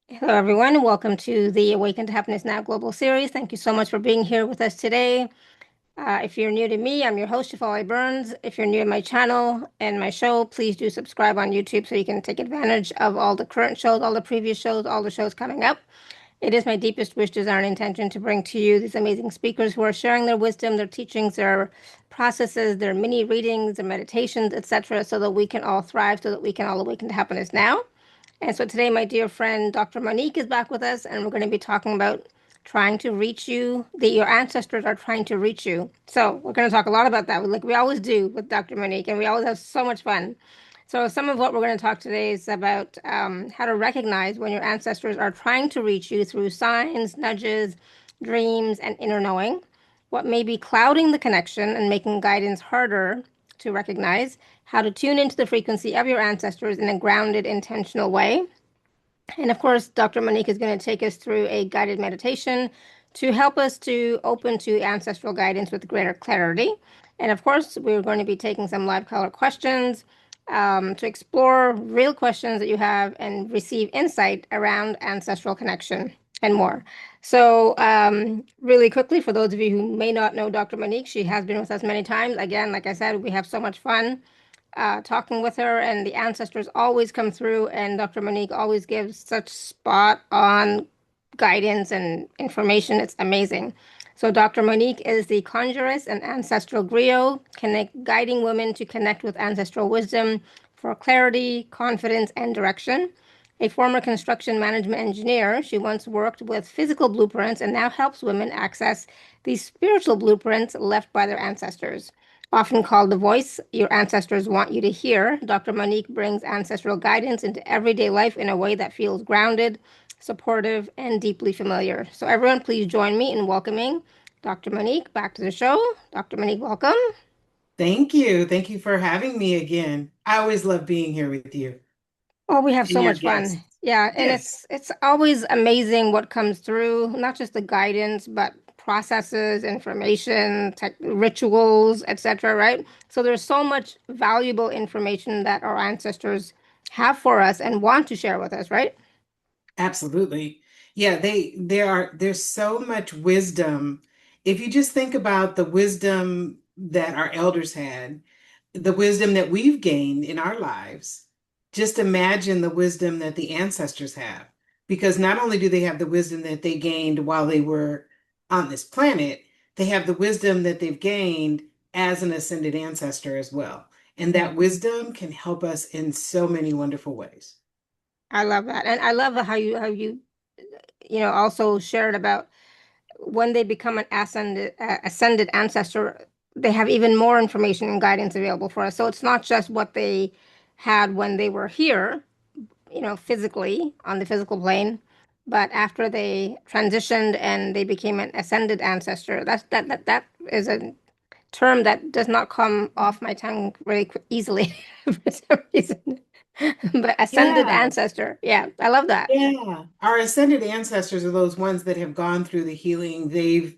Hello, everyone. Welcome to the Awaken to Happiness Now Global Series. Thank you so much for being here with us today. If you're new to me, I'm your host, Shefaliburns. If you're new to my channel and my show, please do subscribe on YouTube so you can take advantage of all the current shows, all the previous shows, all the shows coming up. It is my deepest wish, desire, and intention to bring to you these amazing speakers who are sharing their wisdom, their teachings, their processes, their mini readings, their meditations, etc., so that we can all thrive, so that we can all awaken to happiness now. And so today, my dear friend, Dr.MoNique is back with us, and we're going to be talking about trying to reach you, that your ancestors are trying to reach you. So we're going to talk a lot about that, like we always do with Dr.MoNique, and we always have so much fun. So some of what we're going to talk today is about how to recognize when your ancestors are trying to reach you through signs, nudges, dreams, and inner knowing, what may be clouding the connection and making guidance harder to recognize, how to tune into the frequency of your ancestors in a grounded, intentional way. And of course, Dr.MoNique is going to take us through a guided meditation to help us to open to ancestral guidance with greater clarity. And of course, we're going to be taking some live caller questions to explore real questions that you have and receive insight around ancestral connection and more. So, really quickly, for those of you who may not know Dr.MoNique, she has been with us many times. Again, like I said, we have so much fun talking with her, and the ancestors always come through, and Dr.MoNique always gives such spot on guidance and information. It's amazing. So Dr.MoNique is the conjuress and ancestral griot, guiding women to connect with ancestral wisdom for clarity, confidence, and direction. A former construction management engineer, she once worked with physical blueprints and now helps women access these spiritual blueprints left by their ancestors. Often called the voice your ancestors want you to hear, Dr.MoNique brings ancestral guidance into everyday life in a way that feels grounded, supportive, and deeply familiar. So, everyone, please join me in welcoming Dr.MoNique back to the show. Dr.MoNique, welcome. Thank you. Thank you for having me again. I always love being here with you Oh, we have and so your much fun. guests. Yeah, and Yes, it's always amazing what comes through, not just the guidance, but processes, information, tech, rituals, etc., right? So there's so much valuable information that our ancestors have for us and want to share with us, right? absolutely. Yeah, there's so much wisdom. If you just think about the wisdom that our elders had, the wisdom that we've gained in our lives, just imagine the wisdom that the ancestors have. Because not only do they have the wisdom that they gained while they were on this planet, they have the wisdom that they've gained as an ascended ancestor as well. And that wisdom can help us in so many wonderful ways. I love that. And I love how you also shared about when they become an ascended ancestor, they have even more information and guidance available for us. So it's not just what they had when they were here, physically on the physical plane, but after they transitioned and they became an ascended ancestor. That is a term that does not come off my tongue really easily for some reason. But ascended Yeah. ancestor, yeah, I love that. Yeah, our ascended ancestors are those ones that have gone through the healing. They've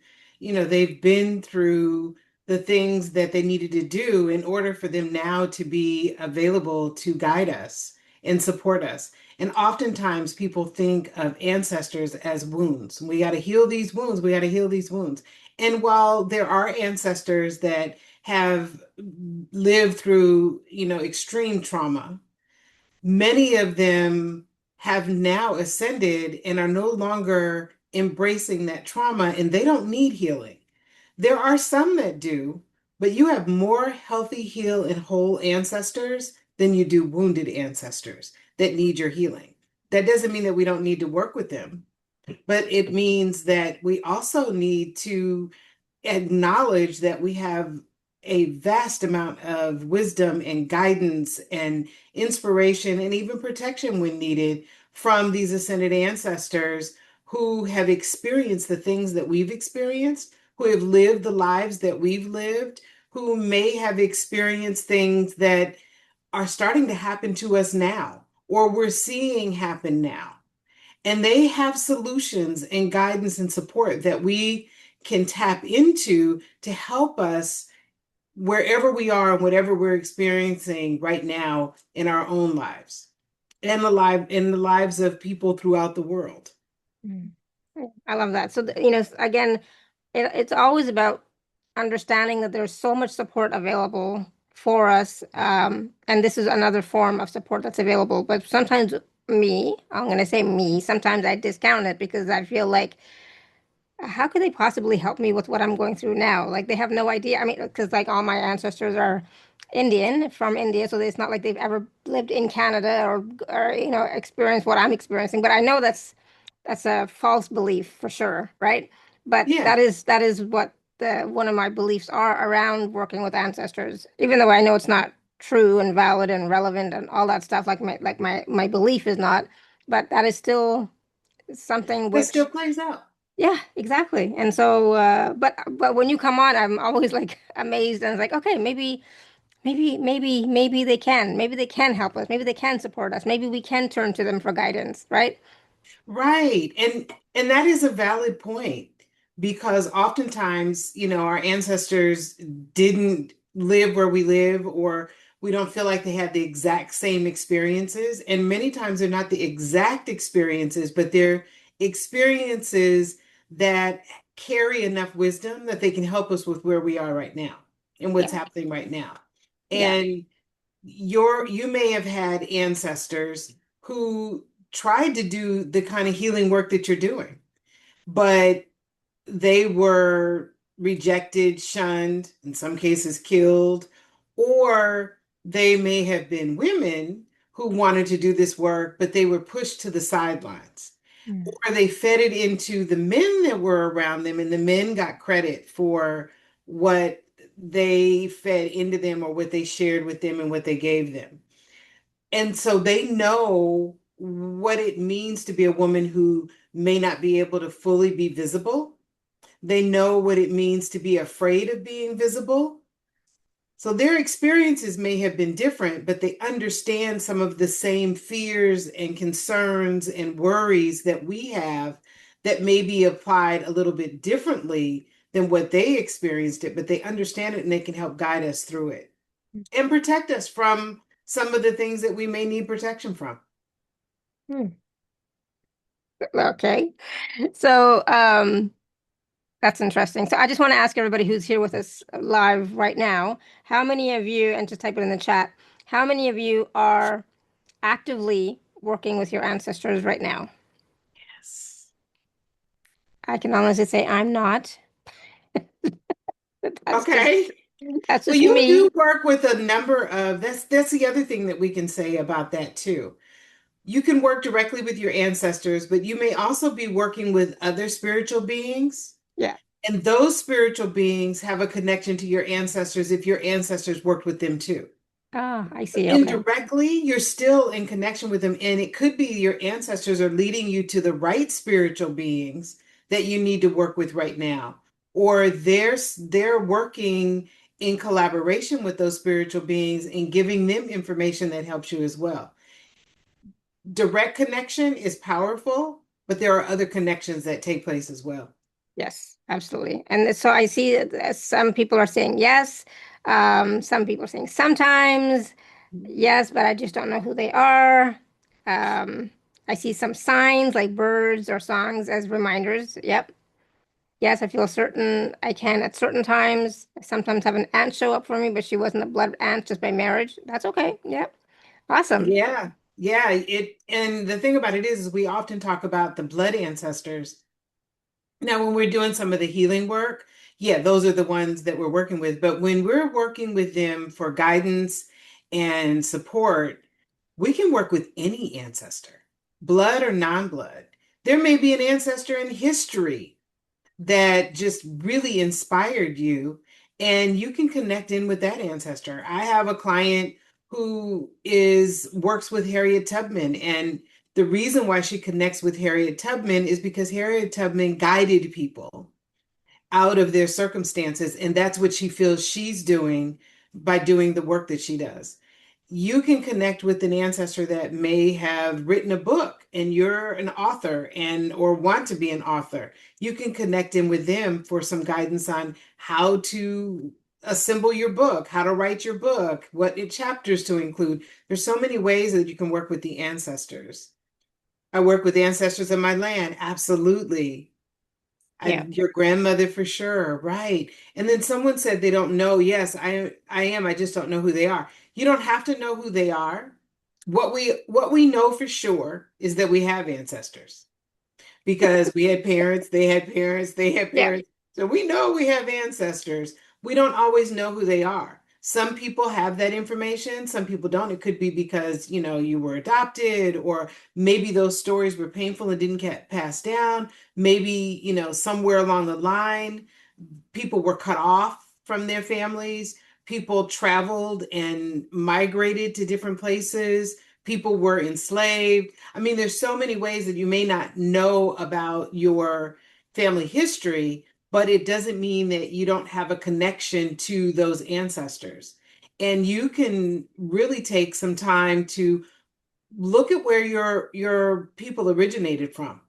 been through the things that they needed to do in order for them now to be available to guide us and support us. And oftentimes people think of ancestors as wounds. We got to heal these wounds. We got to heal these wounds. And while there are ancestors that have lived through, extreme trauma, many of them have now ascended and are no longer embracing that trauma and they don't need healing. There are some that do, but you have more healthy, heal, and whole ancestors than you do wounded ancestors that need your healing. That doesn't mean that we don't need to work with them, but it means that we also need to acknowledge that we have a vast amount of wisdom and guidance and inspiration and even protection when needed from these ascended ancestors who have experienced the things that we've experienced, who have lived the lives that we've lived, who may have experienced things that are starting to happen to us now or we're seeing happen now. And they have solutions and guidance and support that we can tap into to help us wherever we are and whatever we're experiencing right now in our own lives. and in the lives of people throughout the world. Mm. I love that. So, again, it's always about understanding that there's so much support available for us. And this is another form of support that's available. But sometimes I'm going to say me, sometimes I discount it because I feel like, how could they possibly help me with what I'm going through now? Like they have no idea. I mean, because like all my ancestors are Indian from India, so it's not like they've ever lived in Canada or experienced what I'm experiencing. But I know that's a false belief for sure, right? But Yeah. that is what the one of my beliefs are around working with ancestors, even though I know it's not true and valid and relevant and all that stuff, like my belief is not, but that is still something It still which, plays out. yeah, exactly. And so but when you come on, I'm always like amazed and it's like, okay, maybe they can help us, maybe they can support us, maybe we can turn to them for guidance, right? Right. And that is a valid point because oftentimes, our ancestors didn't live where we live, or we don't feel like they had the exact same experiences. And many times they're not the exact experiences, but they're experiences that carry enough wisdom that they can help us with where we are right now and what's Yeah. happening right now. Yeah. And you may have had ancestors who tried to do the kind of healing work that you're doing, but they were rejected, shunned, in some cases killed, or they may have been women who wanted to do this work, but they were pushed to the sidelines. Mm. Or they fed it into the men that were around them, and the men got credit for what they fed into them or what they shared with them and what they gave them. And so they know what it means to be a woman who may not be able to fully be visible. They know what it means to be afraid of being visible. So their experiences may have been different, but they understand some of the same fears and concerns and worries that we have that may be applied a little bit differently than what they experienced it, but they understand it and they can help guide us through it and protect us from some of the things that we may need protection from. Hmm. Okay. So, that's interesting. So I just want to ask everybody who's here with us live right now, how many of you, and just type it in the chat, how many of you are actively working with your ancestors right now? Yes. I can honestly say I'm not. That's just Okay. that's Well, just you do me. work with a number of that's the other thing that we can say about that too. You can work directly with your ancestors, but you may also be working with other spiritual beings. Yeah. And those spiritual beings have a connection to your ancestors if your ancestors worked with them too. Ah, I see. Okay. Indirectly, you're still in connection with them. And it could be your ancestors are leading you to the right spiritual beings that you need to work with right now. Or they're working in collaboration with those spiritual beings and giving them information that helps you as well. Direct connection is powerful, but there are other connections that take place as well. Yes, absolutely. And so I see that some people are saying yes. Some people are saying sometimes yes, but I just don't know who they are. Um, I see some signs like birds or songs as reminders. Yep. Yes, I feel certain I can at certain times. I sometimes have an aunt show up for me, but she wasn't a blood aunt just by marriage. That's okay. Yep. Awesome. Yeah, yeah. And the thing about it is we often talk about the blood ancestors. Now, when we're doing some of the healing work, yeah, those are the ones that we're working with. But when we're working with them for guidance and support, we can work with any ancestor, blood or non-blood. There may be an ancestor in history that just really inspired you, and you can connect in with that ancestor. I have a client who is works with Harriet Tubman, and the reason why she connects with Harriet Tubman is because Harriet Tubman guided people out of their circumstances, and that's what she feels she's doing by doing the work that she does. You can connect with an ancestor that may have written a book and you're an author and or want to be an author. You can connect in with them for some guidance on how to assemble your book, how to write your book, what chapters to include. There's so many ways that you can work with the ancestors. I work with ancestors of my land, absolutely. Yeah. Your grandmother for sure, right? And then someone said they don't know. Yes, I am. I just don't know who they are. You don't have to know who they are. What we know for sure is that we have ancestors because we had parents, they had parents, they had Yeah. parents. So we know we have ancestors. We don't always know who they are. Some people have that information, some people don't. It could be because, you were adopted, or maybe those stories were painful and didn't get passed down. Maybe, somewhere along the line, people were cut off from their families. People traveled and migrated to different places. People were enslaved. I mean, there's so many ways that you may not know about your family history, but it doesn't mean that you don't have a connection to those ancestors. And you can really take some time to look at where your people originated from.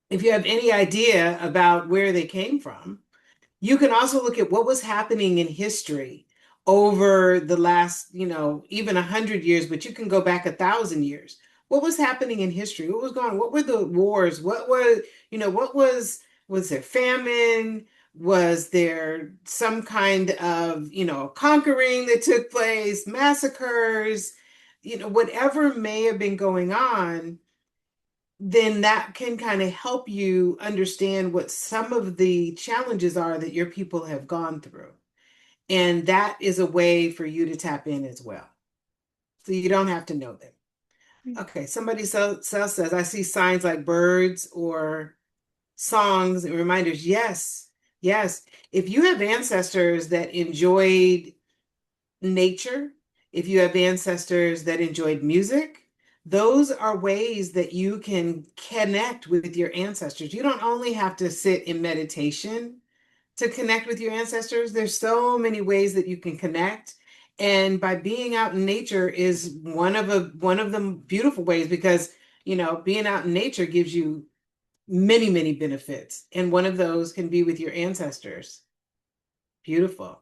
If you have any idea about where they came from, you can also look at what was happening in history over the last, even 100 years, but you can go back 1,000 years. What was happening in history? What was going on? What were the wars? Was there famine? Was there some kind of, conquering that took place, massacres, whatever may have been going on, then that can kind of help you understand what some of the challenges are that your people have gone through. And that is a way for you to tap in as well. So you don't have to know them. Okay, somebody else says, I see signs like birds or songs and reminders. Yes, yes. If you have ancestors that enjoyed nature, if you have ancestors that enjoyed music, those are ways that you can connect with your ancestors. You don't only have to sit in meditation to connect with your ancestors. There's so many ways that you can connect. And by being out in nature is one of the beautiful ways because, being out in nature gives you many, many benefits. And one of those can be with your ancestors. Beautiful.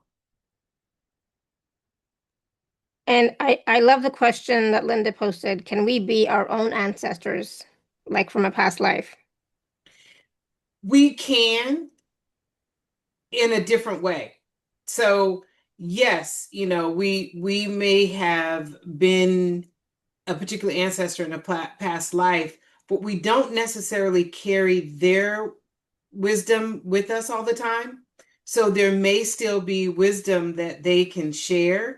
And I love the question that Linda posted. Can we be our own ancestors, like from a past life? We can, in a different way. So yes, we may have been a particular ancestor in a past life, but we don't necessarily carry their wisdom with us all the time. So there may still be wisdom that they can share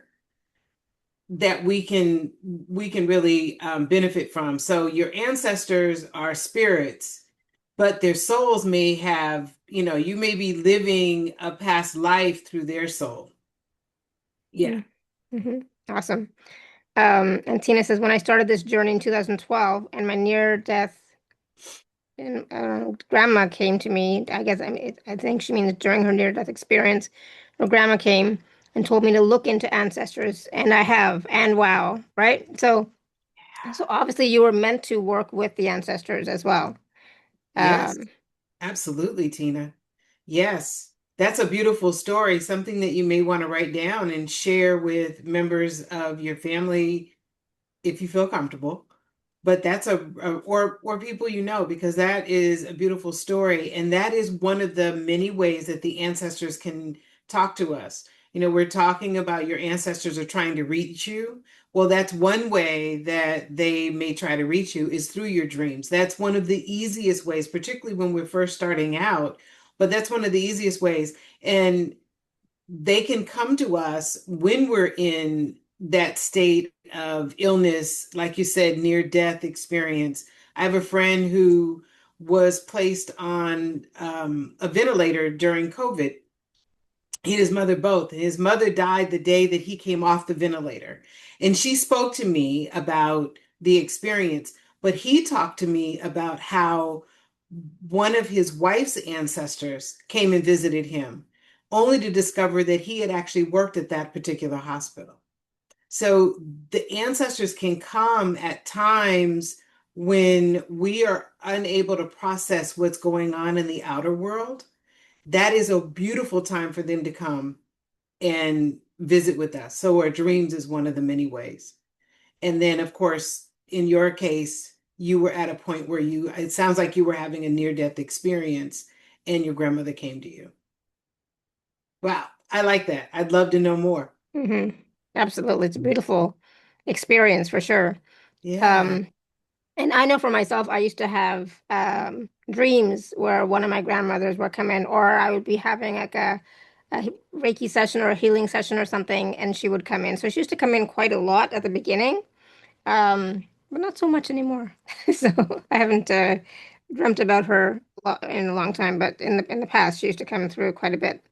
that we can really benefit from. So your ancestors are spirits, but their souls may have, you may be living a past life through their soul. Yeah. Mm-hmm. Awesome. And Tina says, when I started this journey in 2012 and my near death and grandma came to me, I guess I think she means during her near death experience, her grandma came and told me to look into ancestors, and I have, and wow, right? So obviously you were meant to work with the ancestors as well. Yes, Um, absolutely, Tina. Yes. That's a beautiful story, something that you may want to write down and share with members of your family if you feel comfortable. But that's or people because that is a beautiful story, and that is one of the many ways that the ancestors can talk to us. We're talking about your ancestors are trying to reach you. Well, that's one way that they may try to reach you is through your dreams. That's one of the easiest ways, particularly when we're first starting out, but that's one of the easiest ways. And they can come to us when we're in that state of illness, like you said, near death experience. I have a friend who was placed on a ventilator during COVID. He and his mother both. His mother died the day that he came off the ventilator. And she spoke to me about the experience, but he talked to me about how one of his wife's ancestors came and visited him, only to discover that he had actually worked at that particular hospital. So the ancestors can come at times when we are unable to process what's going on in the outer world. That is a beautiful time for them to come and visit with us. So our dreams is one of the many ways. And then, of course, in your case, you were at a point where it sounds like you were having a near-death experience and your grandmother came to you. Wow, I like that. I'd love to know more. Hmm. Absolutely. It's a beautiful experience for sure. Yeah. Um, and I know for myself, I used to have dreams where one of my grandmothers would come in, or I would be having like a Reiki session or a healing session or something, and she would come in. So she used to come in quite a lot at the beginning, but not so much anymore. So I haven't dreamt about her in a long time, but in the past, she used to come through quite a bit.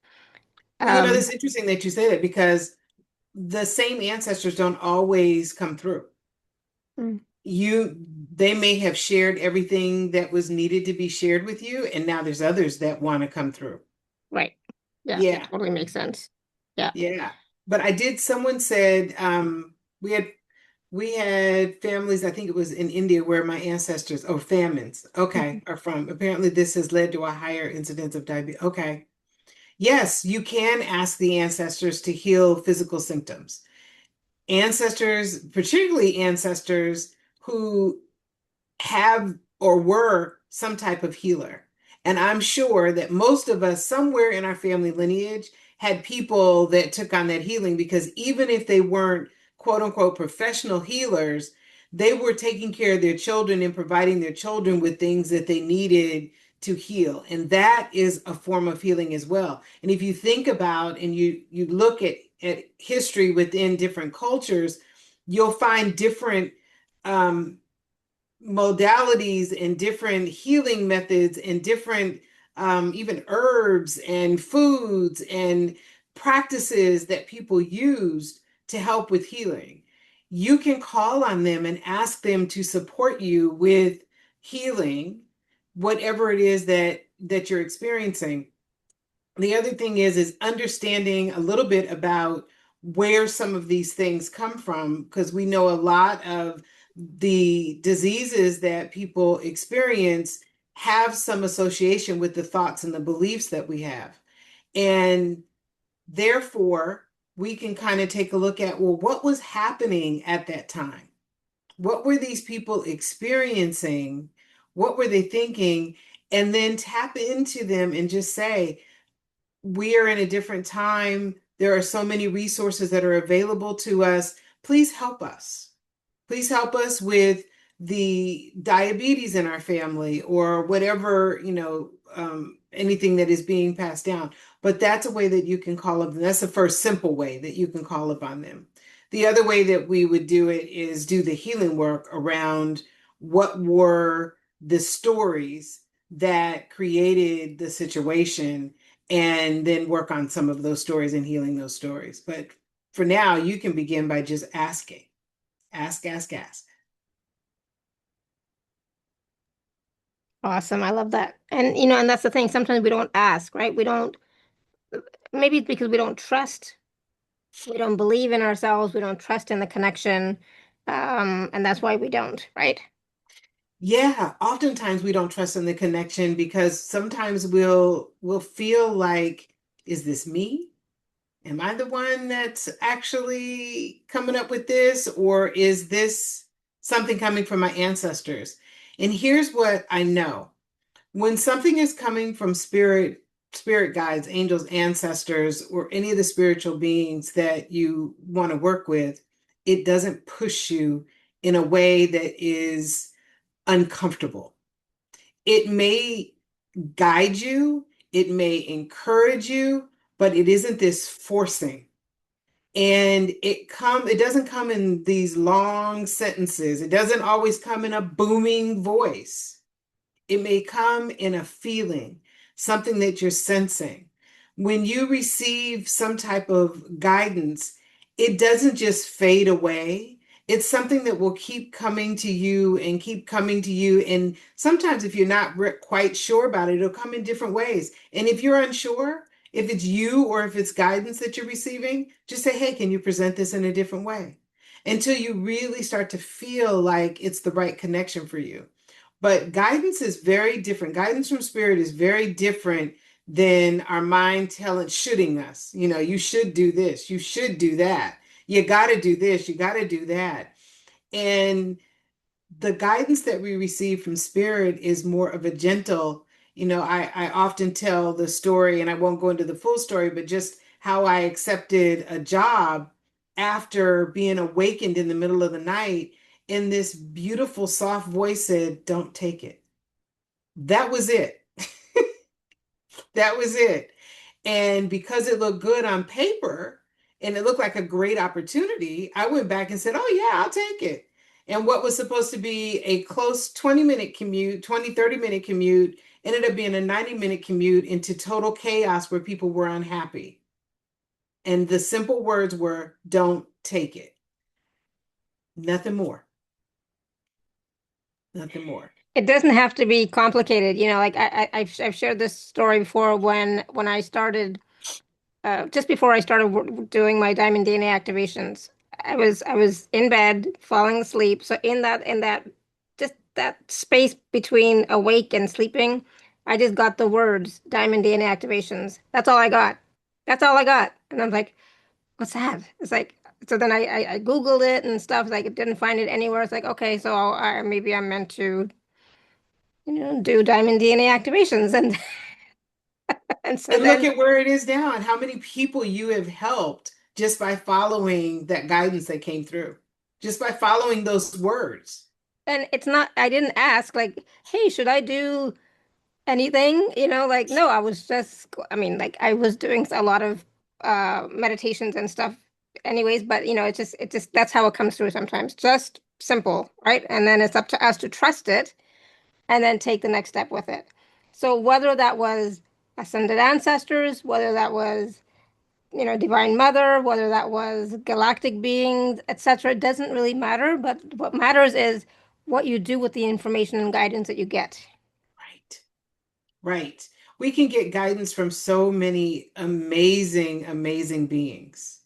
Well, Um, it's interesting that you say that because the same ancestors don't always come through. mm, You, they may have shared everything that was needed to be shared with you, and now there's others that want to come through. right. Yeah, it Yeah. totally makes sense. Yeah. Yeah. But someone said, we had families, I think it was in India where my ancestors, oh, famines, okay, are from. Apparently this has led to a higher incidence of diabetes. Okay. Yes, you can ask the ancestors to heal physical symptoms. Ancestors, particularly ancestors who have or were some type of healer. And I'm sure that most of us, somewhere in our family lineage, had people that took on that healing because even if they weren't quote unquote professional healers, they were taking care of their children and providing their children with things that they needed to heal. And that is a form of healing as well. And if you think about and you look at history within different cultures, you'll find different um, modalities and different healing methods and different even herbs and foods and practices that people used to help with healing. You can call on them and ask them to support you with healing, whatever it is that you're experiencing. The other thing is understanding a little bit about where some of these things come from, because we know a lot of the diseases that people experience have some association with the thoughts and the beliefs that we have. And therefore, we can kind of take a look at, well, what was happening at that time? What were these people experiencing? What were they thinking? And then tap into them and just say, we are in a different time. There are so many resources that are available to us. Please help us. Please help us with the diabetes in our family or whatever, anything that is being passed down. But that's a way that you can call upon them. That's the first simple way that you can call upon them. The other way that we would do it is do the healing work around what were the stories that created the situation and then work on some of those stories and healing those stories. But for now, you can begin by just asking. Ask, ask, ask. Awesome. I love that. And and that's the thing. Sometimes we don't ask, right? We don't, maybe it's because we don't trust, we don't believe in ourselves, we don't trust in the connection. And that's why we don't, right? Yeah, oftentimes we don't trust in the connection because sometimes we'll feel like, is this me? Am I the one that's actually coming up with this, or is this something coming from my ancestors? And here's what I know. When something is coming from spirit guides, angels, ancestors, or any of the spiritual beings that you want to work with, it doesn't push you in a way that is uncomfortable. It may guide you, it may encourage you, but it isn't this forcing. And it doesn't come in these long sentences. It doesn't always come in a booming voice. It may come in a feeling, something that you're sensing. When you receive some type of guidance, it doesn't just fade away. It's something that will keep coming to you and keep coming to you. And sometimes, if you're not quite sure about it, it'll come in different ways. And if you're unsure, if it's you or if it's guidance that you're receiving, just say, hey, can you present this in a different way? Until you really start to feel like it's the right connection for you. But guidance is very different. Guidance from spirit is very different than our mind telling, shoulding us. You should do this, you should do that, you got to do this, you got to do that. And the guidance that we receive from spirit is more of a gentle, I often tell the story, and I won't go into the full story, but just how I accepted a job after being awakened in the middle of the night, and this beautiful soft voice said, "Don't take it." That was it. That was it. And because it looked good on paper and it looked like a great opportunity, I went back and said, "Oh, yeah, I'll take it." And what was supposed to be a close 20-minute commute, 20, 30-minute commute, ended up being a 90-minute commute into total chaos where people were unhappy. And the simple words were, "Don't take it." Nothing more. Nothing more. It doesn't have to be complicated. Like I've shared this story before when I started, just before I started doing my diamond DNA activations. I was in bed, falling asleep. So in that just that space between awake and sleeping, I just got the words diamond DNA activations. That's all I got. That's all I got. And I'm like, what's that? It's like, so then I Googled it and stuff. Like, it didn't find it anywhere. It's like, okay, so maybe I'm meant to, do diamond DNA activations, and and so And look then, at where it is now and how many people you have helped just by following that guidance that came through, just by following those words. and it's not, I didn't ask like, hey, should I do anything? Like, no, I mean, like, I was doing a lot of meditations and stuff anyways, but it just that's how it comes through sometimes. Just simple, right? And then it's up to us to trust it and then take the next step with it. So whether that was ascended ancestors, whether that was, divine mother, whether that was galactic beings, etc., it doesn't really matter. But what matters is what you do with the information and guidance that you get. Right, right. We can get guidance from so many amazing, amazing beings.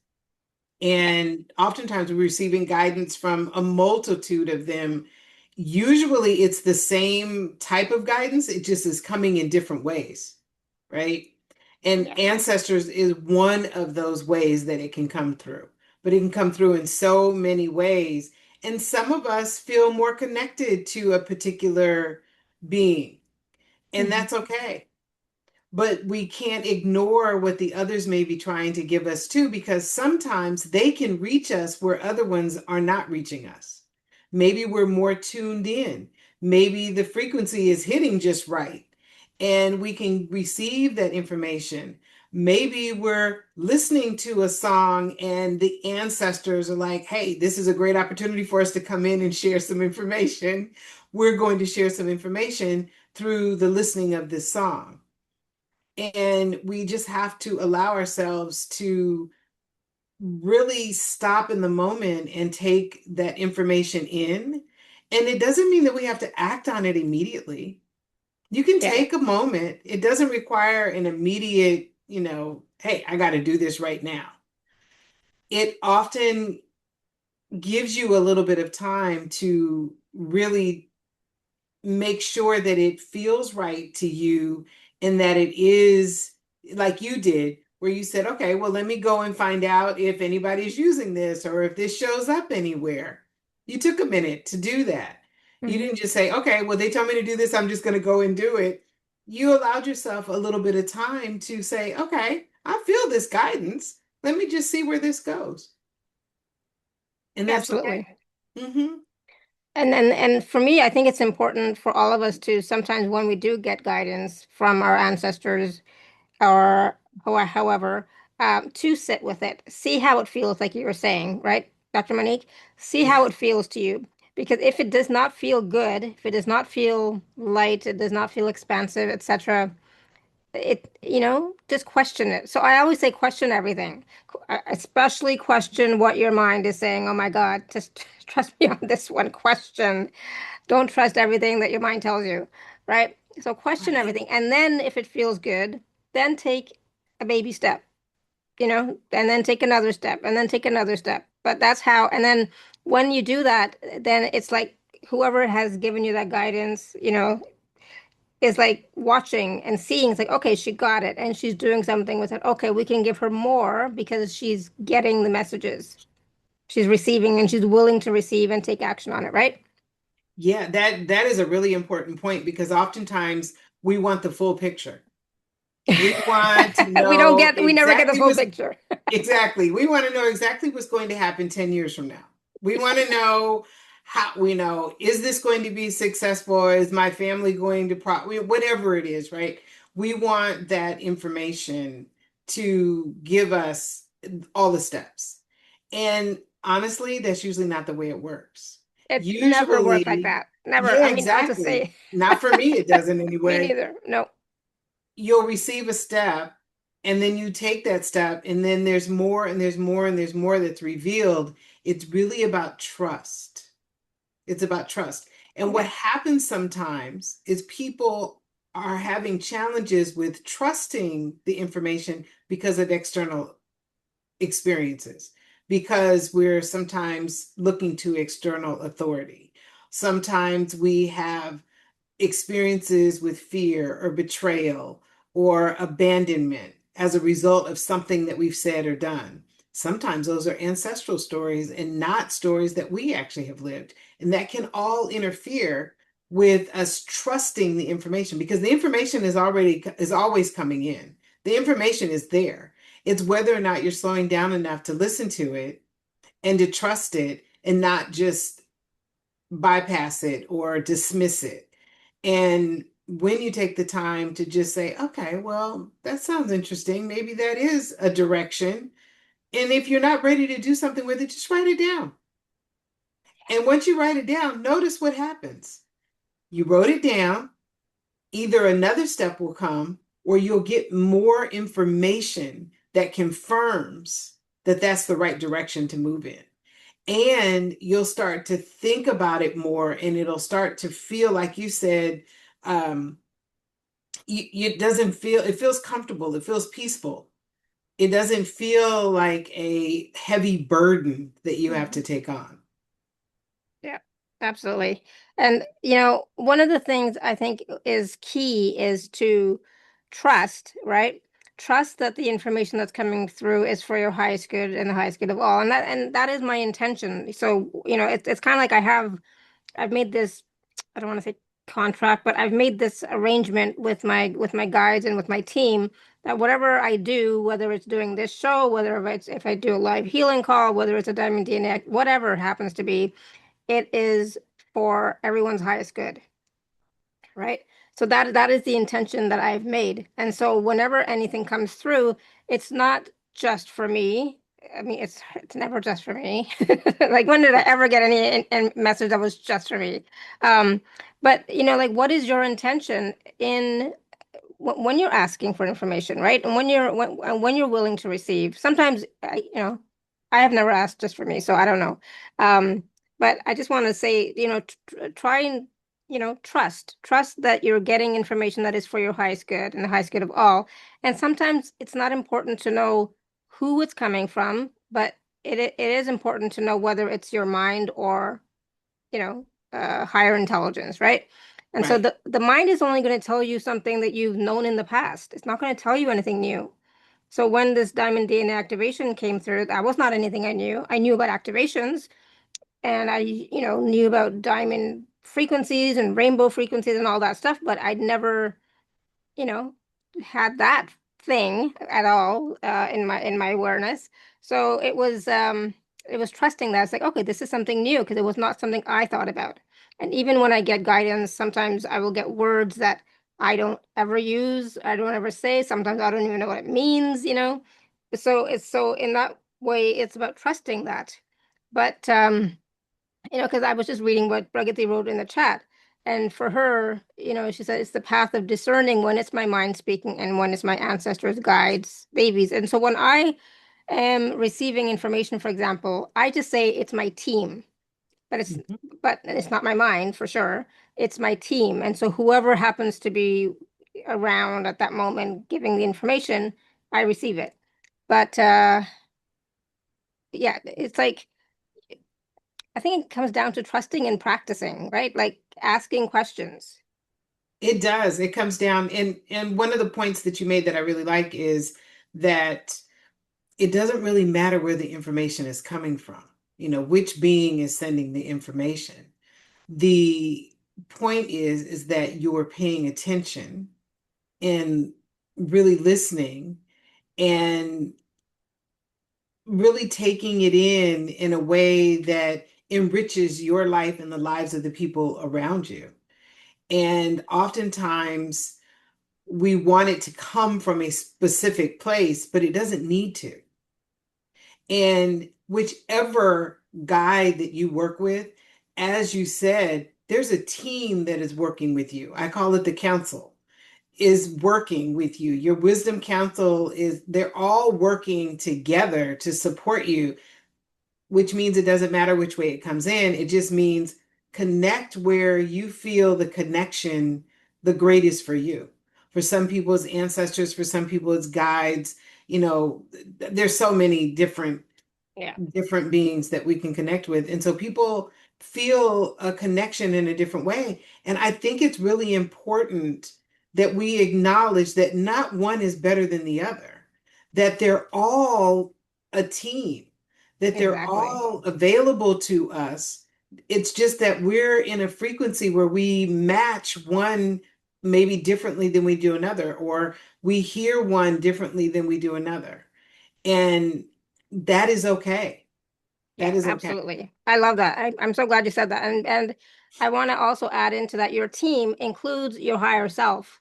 And oftentimes we're receiving guidance from a multitude of them. Usually it's the same type of guidance, it just is coming in different ways, right? And Yeah. ancestors is one of those ways that it can come through, but it can come through in so many ways. And some of us feel more connected to a particular being, and Mhm. that's okay. But we can't ignore what the others may be trying to give us too, because sometimes they can reach us where other ones are not reaching us. Maybe we're more tuned in. Maybe the frequency is hitting just right and we can receive that information. Maybe we're listening to a song and the ancestors are like, hey, this is a great opportunity for us to come in and share some information. We're going to share some information through the listening of this song. And we just have to allow ourselves to really stop in the moment and take that information in. And it doesn't mean that we have to act on it immediately. You can Yeah, take a moment. It doesn't require an immediate, hey, I got to do this right now. It often gives you a little bit of time to really make sure that it feels right to you and that it is like you did, where you said, okay, well, let me go and find out if anybody's using this or if this shows up anywhere. You took a minute to do that. You mhm, didn't just say, okay, well, they told me to do this, I'm just going to go and do it. You allowed yourself a little bit of time to say, okay, I feel this guidance. Let me just see where this goes. And that's okay. absolutely. Mm-hmm. And for me, I think it's important for all of us to sometimes when we do get guidance from our ancestors or however, to sit with it, see how it feels, like you were saying, right, Dr. Monique? See Yeah. how it feels to you. Because if it does not feel good, if it does not feel light, it does not feel expansive, etc., just question it. So I always say question everything, especially question what your mind is saying. Oh my God, just trust me on this one question. Don't trust everything that your mind tells you, right? So question Right. everything. And then if it feels good, then take a baby step, and then take another step and then take another step. But that's how, and then when you do that, then it's like whoever has given you that guidance, is like watching and seeing. It's like, okay, she got it and she's doing something with it. Okay, we can give her more because she's getting the messages. She's receiving and she's willing to receive and take action on it, right? Yeah, that is a really important point because oftentimes we want the full picture. We want to know We never get the exactly full what's picture. exactly. We want to know exactly what's going to happen 10 years from now. We want to know how we know, is this going to be successful? Is my family going to whatever it is, right? We want that information to give us all the steps. And honestly, that's usually not the way it works. It never worked like Usually, that. Never. yeah, I mean, I'll just exactly. say, Not for me, it doesn't me anyway. neither. No. You'll receive a step and then you take that step and then there's more and there's more and there's more that's revealed. It's really about trust. It's about trust. And what Yeah. happens sometimes is people are having challenges with trusting the information because of external experiences, because we're sometimes looking to external authority. Sometimes we have experiences with fear or betrayal or abandonment as a result of something that we've said or done. Sometimes those are ancestral stories and not stories that we actually have lived. And that can all interfere with us trusting the information because the information is always coming in. The information is there. It's whether or not you're slowing down enough to listen to it and to trust it and not just bypass it or dismiss it. And when you take the time to just say, okay, well, that sounds interesting. Maybe that is a direction. And if you're not ready to do something with it, just write it down. And once you write it down, notice what happens. You wrote it down, either another step will come or you'll get more information that confirms that that's the right direction to move in. And you'll start to think about it more and it'll start to feel like you said, um, it doesn't feel, it feels comfortable, it feels peaceful. It doesn't feel like a heavy burden that you have to Mhm. take on. Yeah, absolutely. And, one of the things I think is key is to trust, right? Trust that the information that's coming through is for your highest good and the highest good of all. And that is my intention. So, it's kind of like I've made this, I don't want to say contract, but I've made this arrangement with my guides and with my team that whatever I do, whether it's doing this show, whether it's if I do a live healing call, whether it's a Diamond DNA, whatever it happens to be, it is for everyone's highest good, right? So that is the intention that I've made. And so whenever anything comes through, it's not just for me. I mean, it's never just for me. Like when did I ever get any message that was just for me? Um, but like what is your intention in when you're asking for information, right? And when you're willing to receive, sometimes I have never asked just for me, so I don't know. Um, but I just want to say, try and trust that you're getting information that is for your highest good and the highest good of all. And sometimes it's not important to know who it's coming from, but it is important to know whether it's your mind or higher intelligence, right? And so Right, the mind is only going to tell you something that you've known in the past. It's not going to tell you anything new. So when this diamond DNA activation came through, that was not anything I knew. I knew about activations and I, knew about diamond frequencies and rainbow frequencies and all that stuff, but I'd never you know, had that thing at all in my awareness. So it was trusting that it's like, okay, this is something new because it was not something I thought about. And even when I get guidance, sometimes I will get words that I don't ever use, I don't ever say. Sometimes I don't even know what it means. So in that way, it's about trusting that. But because I was just reading what Pragati wrote in the chat. And for her, she said it's the path of discerning when it's my mind speaking and when it's my ancestors, guides, babies. And so when I am receiving information, for example, I just say it's my team, but mhm, it's not my mind for sure. It's my team. And so whoever happens to be around at that moment giving the information, I receive it. But yeah, it's like I think it comes down to trusting and practicing, right? Like asking questions. It does. It comes down, and one of the points that you made that I really like is that it doesn't really matter where the information is coming from, which being is sending the information. The point is that you're paying attention and really listening and really taking it in a way that enriches your life and the lives of the people around you. And oftentimes we want it to come from a specific place, but it doesn't need to. And whichever guide that you work with, as you said, there's a team that is working with you. I call it the council is working with you. Your wisdom council they're all working together to support you, which means it doesn't matter which way it comes in. It just means connect where you feel the connection the greatest for you. For some people, it's ancestors. For some people, it's guides. There's so many Yeah, different beings that we can connect with. And so people feel a connection in a different way. And I think it's really important that we acknowledge that not one is better than the other, that they're all a team, that they're exactly. all available to us. It's just that we're in a frequency where we match one maybe differently than we do another, or we hear one differently than we do another. And that is okay. That Yeah, is okay. absolutely. I love that. I'm so glad you said that. And I want to also add into that your team includes your higher self,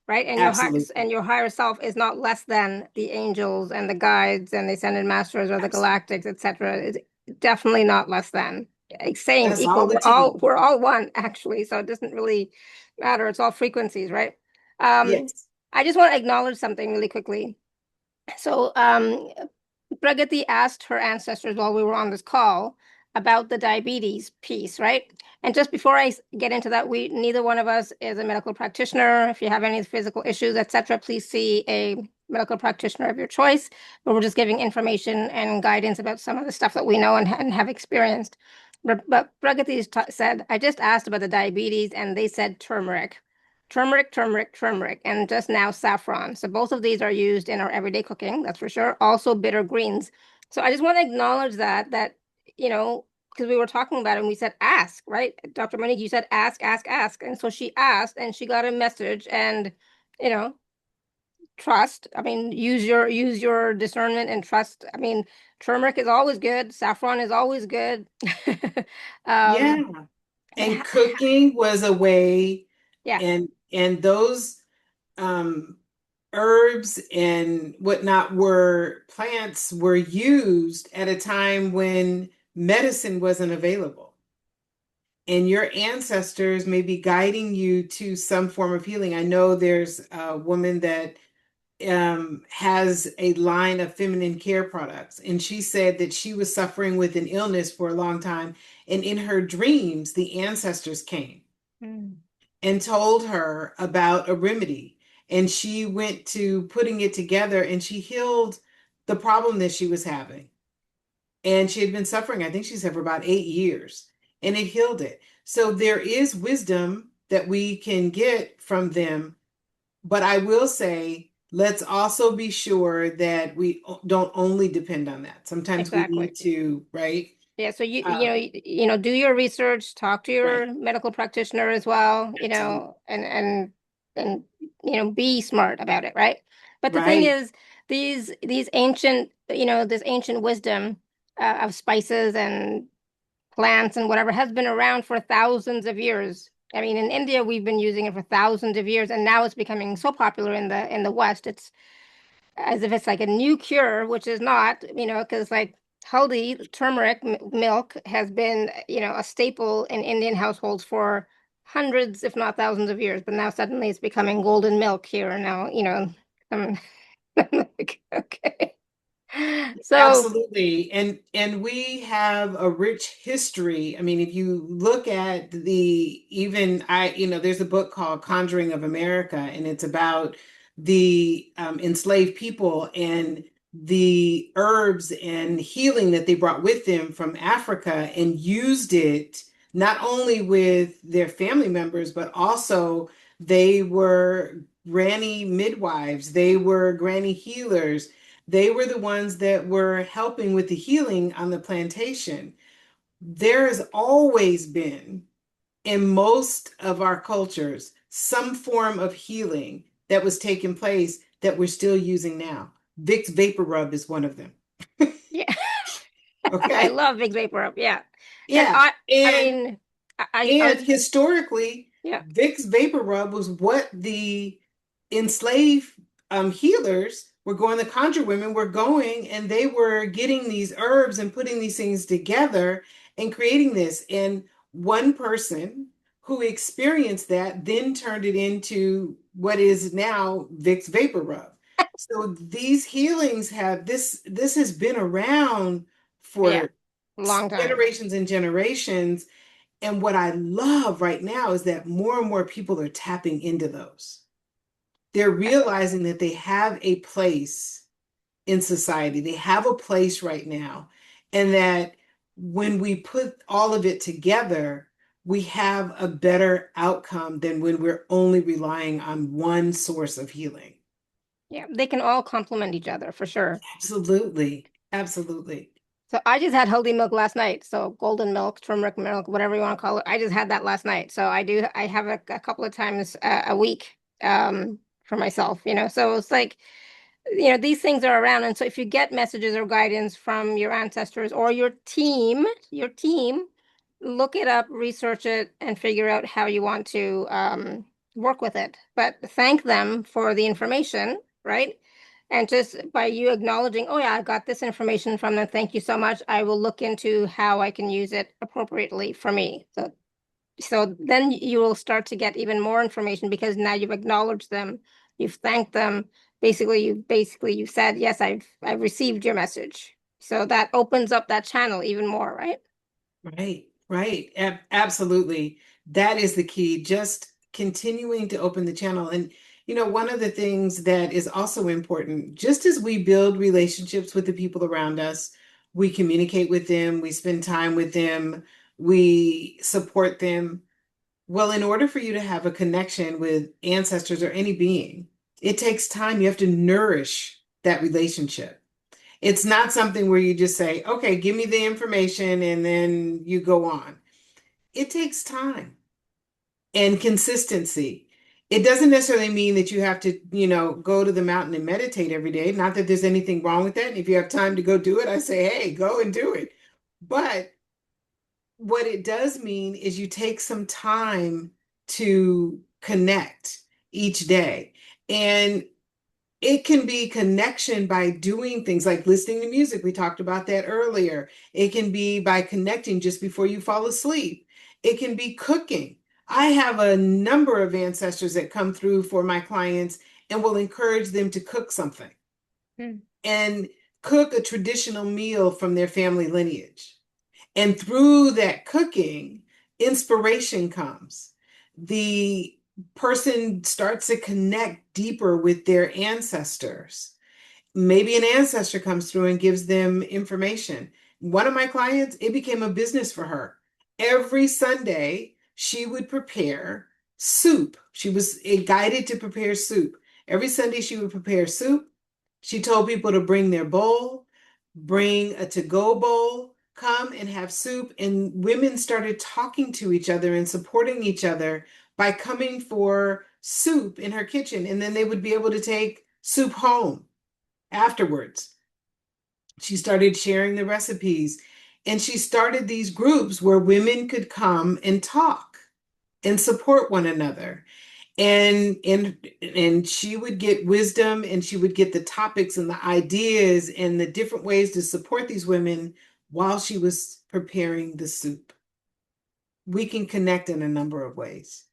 right? Absolutely. And your higher self is not less than the angels and the guides and the ascended masters or the Absolutely. galactics, etc. It's definitely not less than. Same, That's all equal. the team. We're all one actually. So it doesn't really matter. It's all frequencies, right? Um, Yes. I just want to acknowledge something really quickly. So, Pragati asked her ancestors while we were on this call about the diabetes piece, right? And just before I get into that, we neither one of us is a medical practitioner. If you have any physical issues, etc., please see a medical practitioner of your choice. But we're just giving information and guidance about some of the stuff that we know and have experienced. But Pragati said, I just asked about the diabetes, and they said turmeric. Turmeric, turmeric, turmeric, and just now saffron. So both of these are used in our everyday cooking, that's for sure. Also bitter greens. So I just want to acknowledge that, because we were talking about it and we said ask, right? Dr. MoNique, you said ask, ask, ask. And so she asked and she got a message and, you know, trust. I mean, use your discernment and trust. I mean, turmeric is always good, saffron is always good. Yeah. Um, but And cooking was a way, yeah, and those herbs and whatnot were used at a time when medicine wasn't available. And your ancestors may be guiding you to some form of healing. I know there's a woman that has a line of feminine care products. And she said that she was suffering with an illness for a long time. And in her dreams, the ancestors came mm, and told her about a remedy. And she went to putting it together and she healed the problem that she was having. And she had been suffering, I think she said, for about 8 years, and it healed it. So there is wisdom that we can get from them, but I will say, let's also be sure that we don't only depend on that. Sometimes we exactly. need to, right? Yeah, so Uh, do your research, talk to right, your medical practitioner as well, absolutely. and be smart about it, right? But the thing Right. is, these ancient, this ancient wisdom of spices and plants and whatever has been around for thousands of years. I mean, in India, we've been using it for thousands of years, and now it's becoming so popular in the West. It's as if it's like a new cure, which is not, because like healthy turmeric milk has been, a staple in Indian households for hundreds, if not thousands of years. But now suddenly it's becoming golden milk here. And now, I'm, I'm like, okay. So, Absolutely. And we have a rich history. I mean, if you look at the even there's a book called Conjuring of America, and it's about the enslaved people and the herbs and healing that they brought with them from Africa and used it not only with their family members, but also They were granny midwives. They were granny healers. They were the ones that were helping with the healing on the plantation. There has always been, in most of our cultures, some form of healing that was taking place that we're still using now. Vicks Vapor Rub is one of them. Yeah. I Okay. love Big Vapor Rub. Yeah. And Yeah. I And mean, I And was, historically, yeah, Vicks Vapor Rub was what the enslaved healers were going, the conjure women were going, and they were getting these herbs and putting these things together and creating this. And one person who experienced that then turned it into what is now Vicks Vapor Rub. So these healings have this has been around yeah, for long time. generations and generations, and what I love right now is that more and more people are tapping into those. They're realizing that they have a place in society, they have a place right now, and that when we put all of it together, we have a better outcome than when we're only relying on one source of healing. Yeah, they can all complement each other for sure. Absolutely. Absolutely. So I just had healthy milk last night. So golden milk, turmeric milk, whatever you want to call it. I just had that last night. So I have a couple of times a week for myself, you know. So it's like, you know, these things are around. And so if you get messages or guidance from your ancestors or your team, look it up, research it, and figure out how you want to work with it. But thank them for the information, right? And just by you acknowledging, oh yeah, I got this information from them. Thank you so much. I will look into how I can use it appropriately for me. So then you will start to get even more information because now you've acknowledged them, you've thanked them. Basically you said, yes, I've received your message. So that opens up that channel even more, right? Right, right. Absolutely. That is the key. Just continuing to open the channel. And, one of the things that is also important, just as we build relationships with the people around us, we communicate with them, we spend time with them, we support them. Well, in order for you to have a connection with ancestors or any being, it takes time. You have to nourish that relationship. It's not something where you just say, okay, give me the information and then you go on. It takes time and consistency. It doesn't necessarily mean that you have to, go to the mountain and meditate every day. Not that there's anything wrong with that. And if you have time to go do it, I say, hey, go and do it. But what it does mean is you take some time to connect each day. And it can be connection by doing things like listening to music. We talked about that earlier. It can be by connecting just before you fall asleep. It can be cooking. I have a number of ancestors that come through for my clients and will encourage them to cook something Mm. and cook a traditional meal from their family lineage. And through that cooking, inspiration comes. The person starts to connect deeper with their ancestors. Maybe an ancestor comes through and gives them information. One of my clients, it became a business for her. Every Sunday, she would prepare soup. She was guided to prepare soup. Every Sunday, she would prepare soup. She told people to bring their bowl, bring a to-go bowl, come and have soup. And women started talking to each other and supporting each other by coming for soup in her kitchen. And then they would be able to take soup home afterwards. She started sharing the recipes and she started these groups where women could come and talk and support one another. And she would get wisdom and she would get the topics and the ideas and the different ways to support these women while she was preparing the soup. We can connect in a number of ways.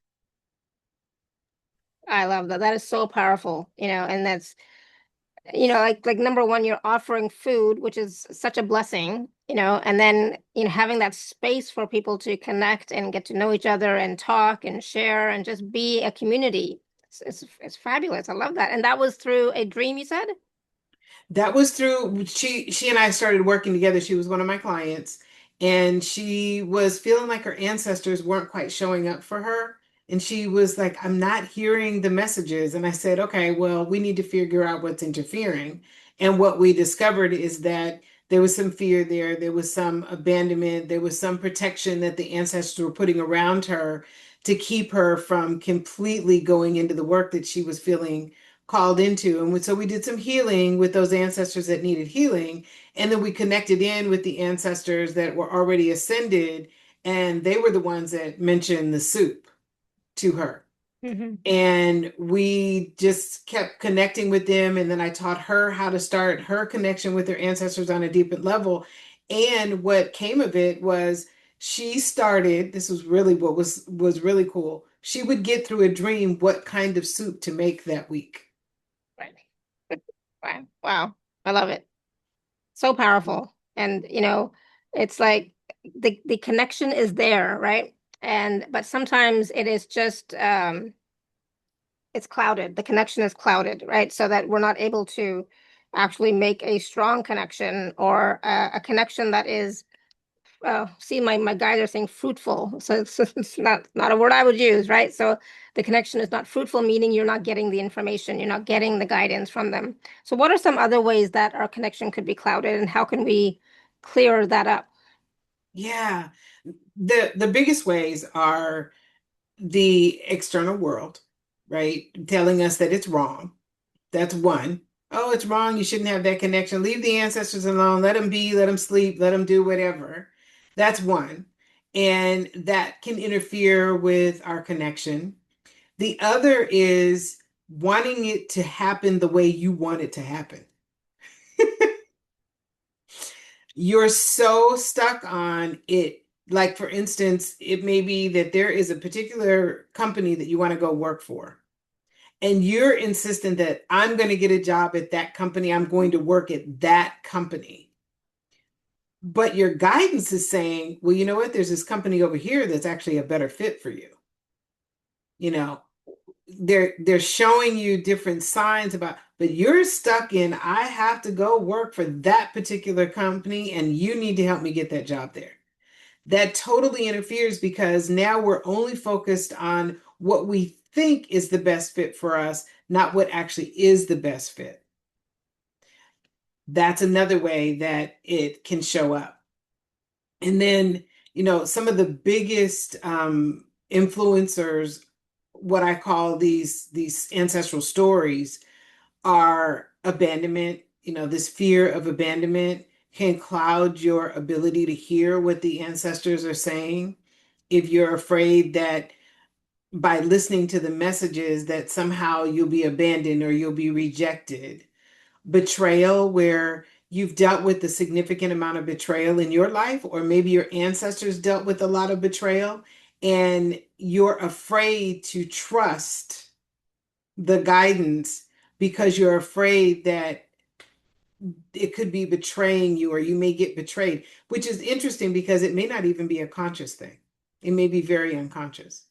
I love that. That is so powerful, you know, and that's, like number one, you're offering food, which is such a blessing, and then, having that space for people to connect and get to know each other and talk and share and just be a community. It's fabulous. I love that. And that was through a dream, you said? That was through she and I started working together. She was one of my clients and she was feeling like her ancestors weren't quite showing up for her. And she was like, I'm not hearing the messages. And I said, okay, well, we need to figure out what's interfering. And what we discovered is that there was some fear there, there was some abandonment, there was some protection that the ancestors were putting around her to keep her from completely going into the work that she was feeling called into. And so we did some healing with those ancestors that needed healing. And then we connected in with the ancestors that were already ascended. And they were the ones that mentioned the soup to her. Mm-hmm. And we just kept connecting with them. And then I taught her how to start her connection with her ancestors on a deeper level. And what came of it was she started, this was really what was really cool. She would get through a dream what kind of soup to make that week. Right. Wow. Wow. I love it. So powerful. And it's like the connection is there, right? And but sometimes it is just it's clouded. The connection is clouded, right? So that we're not able to actually make a strong connection or a connection that is see my guys are saying fruitful. So it's not a word I would use, right? So the connection is not fruitful, meaning you're not getting the information, you're not getting the guidance from them. So what are some other ways that our connection could be clouded and how can we clear that up? Yeah. The biggest ways are the external world, right? Telling us that it's wrong. That's one. Oh, it's wrong. You shouldn't have that connection. Leave the ancestors alone. Let them be, let them sleep, let them do whatever. That's one. And that can interfere with our connection. The other is wanting it to happen the way you want it to happen. You're so stuck on it. Like, for instance, it may be that there is a particular company that you want to go work for. And you're insistent that I'm going to get a job at that company, I'm going to work at that company. But your guidance is saying, well, you know what? There's this company over here that's actually a better fit for you. You know, they're showing you different signs about, but you're stuck in, I have to go work for that particular company and you need to help me get that job there. That totally interferes because now we're only focused on what we think is the best fit for us, not what actually is the best fit. That's another way that it can show up. And then, some of the biggest influencers, what I call these ancestral stories, are abandonment. This fear of abandonment can cloud your ability to hear what the ancestors are saying. If you're afraid that by listening to the messages that somehow you'll be abandoned or you'll be rejected. Betrayal, where you've dealt with a significant amount of betrayal in your life, or maybe your ancestors dealt with a lot of betrayal, and you're afraid to trust the guidance because you're afraid that it could be betraying you or you may get betrayed, which is interesting because it may not even be a conscious thing. It may be very unconscious.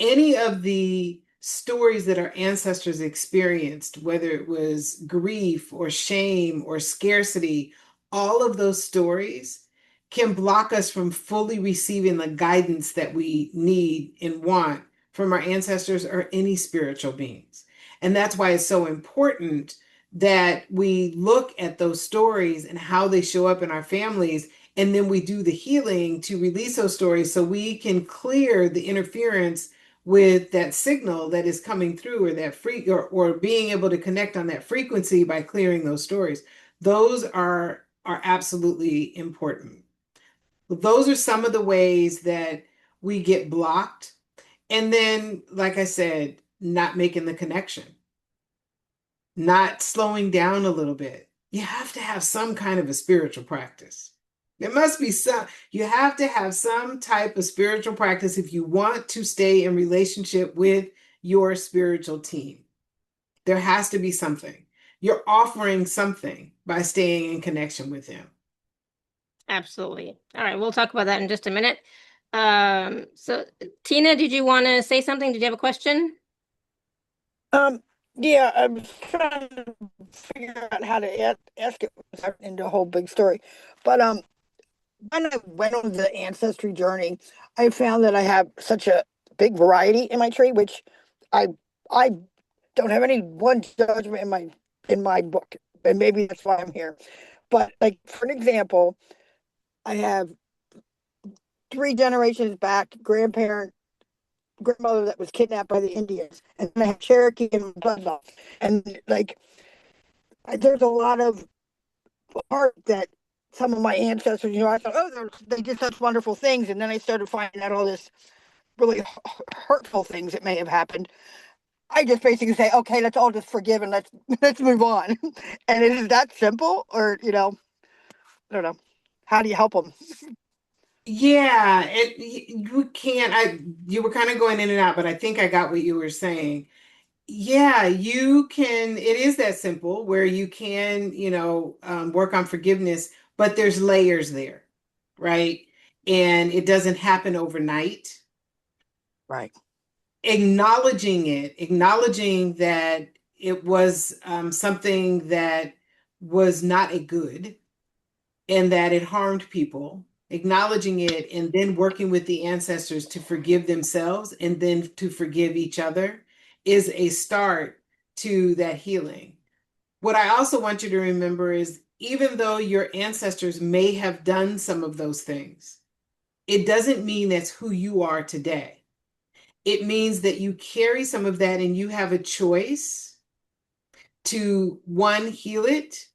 Any of the stories that our ancestors experienced, whether it was grief or shame or scarcity, all of those stories can block us from fully receiving the guidance that we need and want from our ancestors or any spiritual beings. And that's why it's so important that we look at those stories and how they show up in our families. And then we do the healing to release those stories so we can clear the interference with that signal that is coming through, or that or being able to connect on that frequency by clearing those stories. Those are absolutely important. Those are some of the ways that we get blocked. And then, like I said, not making the connection, not slowing down a little bit. You have to have some kind of a spiritual practice. There must be you have to have some type of spiritual practice if you want to stay in relationship with your spiritual team. There has to be something. You're offering something by staying in connection with them. Absolutely. All right, we'll talk about that in just a minute. So Tina, did you want to say something? Did you have a question? Um, yeah, I was trying to figure out how to ask it without into a whole big story. But when I went on the ancestry journey, I found that I have such a big variety in my tree, which I I don't have any one judgment in my book, and maybe that's why I'm here. But like for an example, I have 3 generations back, grandmother that was kidnapped by the Indians, and then I have Cherokee in my bloodline, and like there's a lot of heart that some of my ancestors, I thought, oh, they did such wonderful things, and then I started finding out all this really hurtful things that may have happened. I just basically say, okay, let's all just forgive and let's move on. And it is that simple, or I don't know. How do you help them? Yeah, you can't. You were kind of going in and out, but I think I got what you were saying. Yeah, you can. It is that simple where you can, work on forgiveness, but there's layers there, right? And it doesn't happen overnight. Right. Acknowledging it, acknowledging that it was something that was not a good and that it harmed people, acknowledging it, and then working with the ancestors to forgive themselves and then to forgive each other is a start to that healing. What I also want you to remember is even though your ancestors may have done some of those things, it doesn't mean that's who you are today. It means that you carry some of that and you have a choice to one, heal it.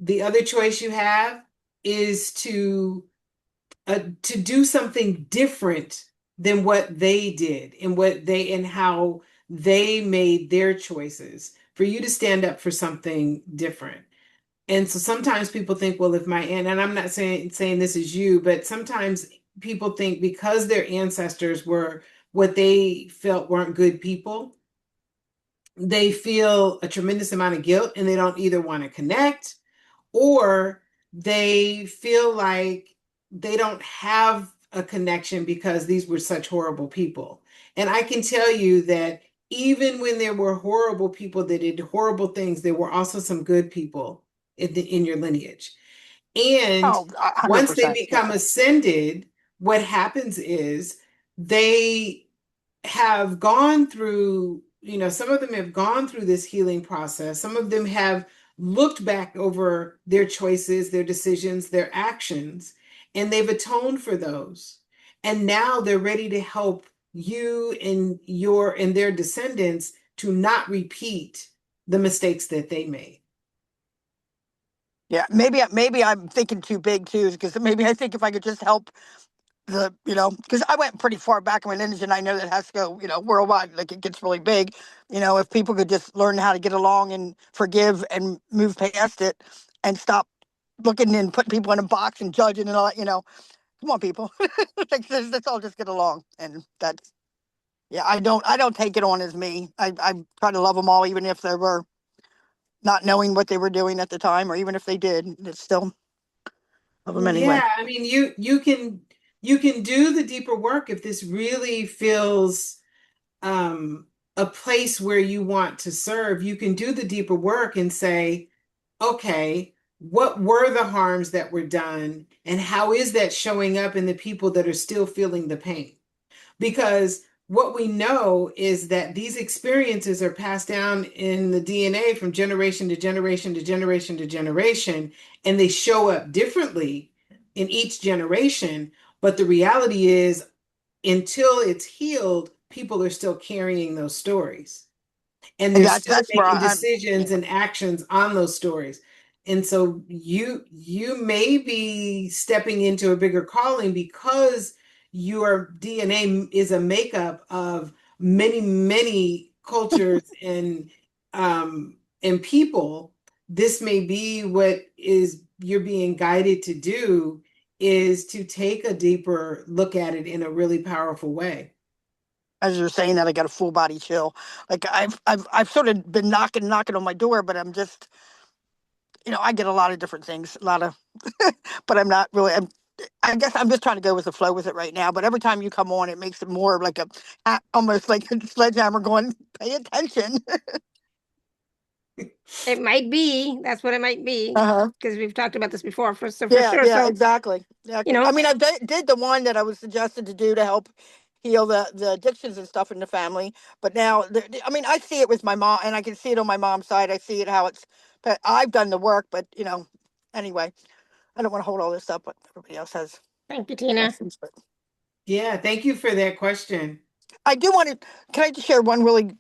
The other choice you have is to do something different than what they did and how they made their choices, for you to stand up for something different. And so sometimes people think, well, if my aunt, and I'm not saying this is you, but sometimes people think because their ancestors were what they felt weren't good people, they feel a tremendous amount of guilt and they don't either want to connect, or they feel like they don't have a connection because these were such horrible people. And I can tell you that even when there were horrible people that did horrible things, there were also some good people in your lineage. And Oh, 100%. once they Yeah. become ascended, what happens is they have gone through, some of them have gone through this healing process. Some of them have looked back over their choices, their decisions, their actions, and they've atoned for those. And now they're ready to help you and their descendants to not repeat the mistakes that they made. Yeah, maybe I'm thinking too big too, because maybe I think if I could just help because I went pretty far back in my lineage, and I know that has to go, worldwide. Like it gets really big. If people could just learn how to get along and forgive and move past it, and stop looking and putting people in a box and judging and all that. Come on, people, let's all just get along. And that's yeah. I don't take it on as me. I try to love them all, even if they were not knowing what they were doing at the time, or even if they did, it's still love them Well, anyway. yeah, I mean, you can do the deeper work if this really feels a place where you want to serve. You can do the deeper work and say, okay, what were the harms that were done, and how is that showing up in the people that are still feeling the pain? Because what we know is that these experiences are passed down in the DNA from generation to generation to generation to generation, and they show up differently in each generation. But the reality is, until it's healed, people are still carrying those stories and And they're that's still that's where making I'm. decisions Yeah. and actions on those stories. And so you may be stepping into a bigger calling because your DNA is a makeup of many, many cultures and people. This may be what is you're being guided to do, is to take a deeper look at it in a really powerful way. As you're saying that, I got a full body chill. Like I've sort of been knocking on my door, but I'm just, I get a lot of different things, a lot of, but I'm not really. I guess I'm just trying to go with the flow with it right now. But every time you come on, it makes it more like almost like a sledgehammer going, pay attention. It might be. That's what it might be. Uh-huh. Because we've talked about this before, for Yeah, sure. yeah, So, exactly. Yeah, you know, I mean, I did the one that I was suggested to do to help heal the addictions and stuff in the family. But now, I mean, I see it with my mom, and I can see it on my mom's side. I see it how it's, but I've done the work. But anyway, I don't want to hold all this up, but everybody else has Thank you, Tina. questions. But Yeah, thank you for that question. I do want to. Can I just share one really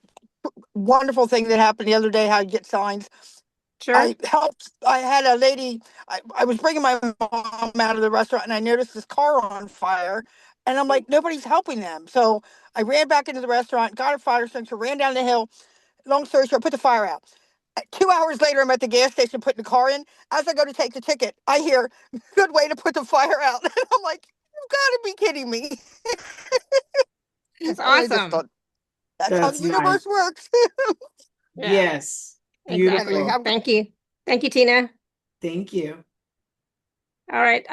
wonderful thing that happened the other day? How you get signs. Sure. I had a lady, I was bringing my mom out of the restaurant and I noticed this car on fire. And I'm like, nobody's helping them. So I ran back into the restaurant, got a fire extinguisher, ran down the hill. Long story short, put the fire out. 2 hours later, I'm at the gas station putting the car in. As I go to take the ticket, I hear, good way to put the fire out. And I'm like, you've got to be kidding me. That's And I just awesome. thought, that's how the That's nice. universe works. Yeah, Yes, exactly. Anyway, beautiful. Thank you. Thank you, Tina. Thank you. All right.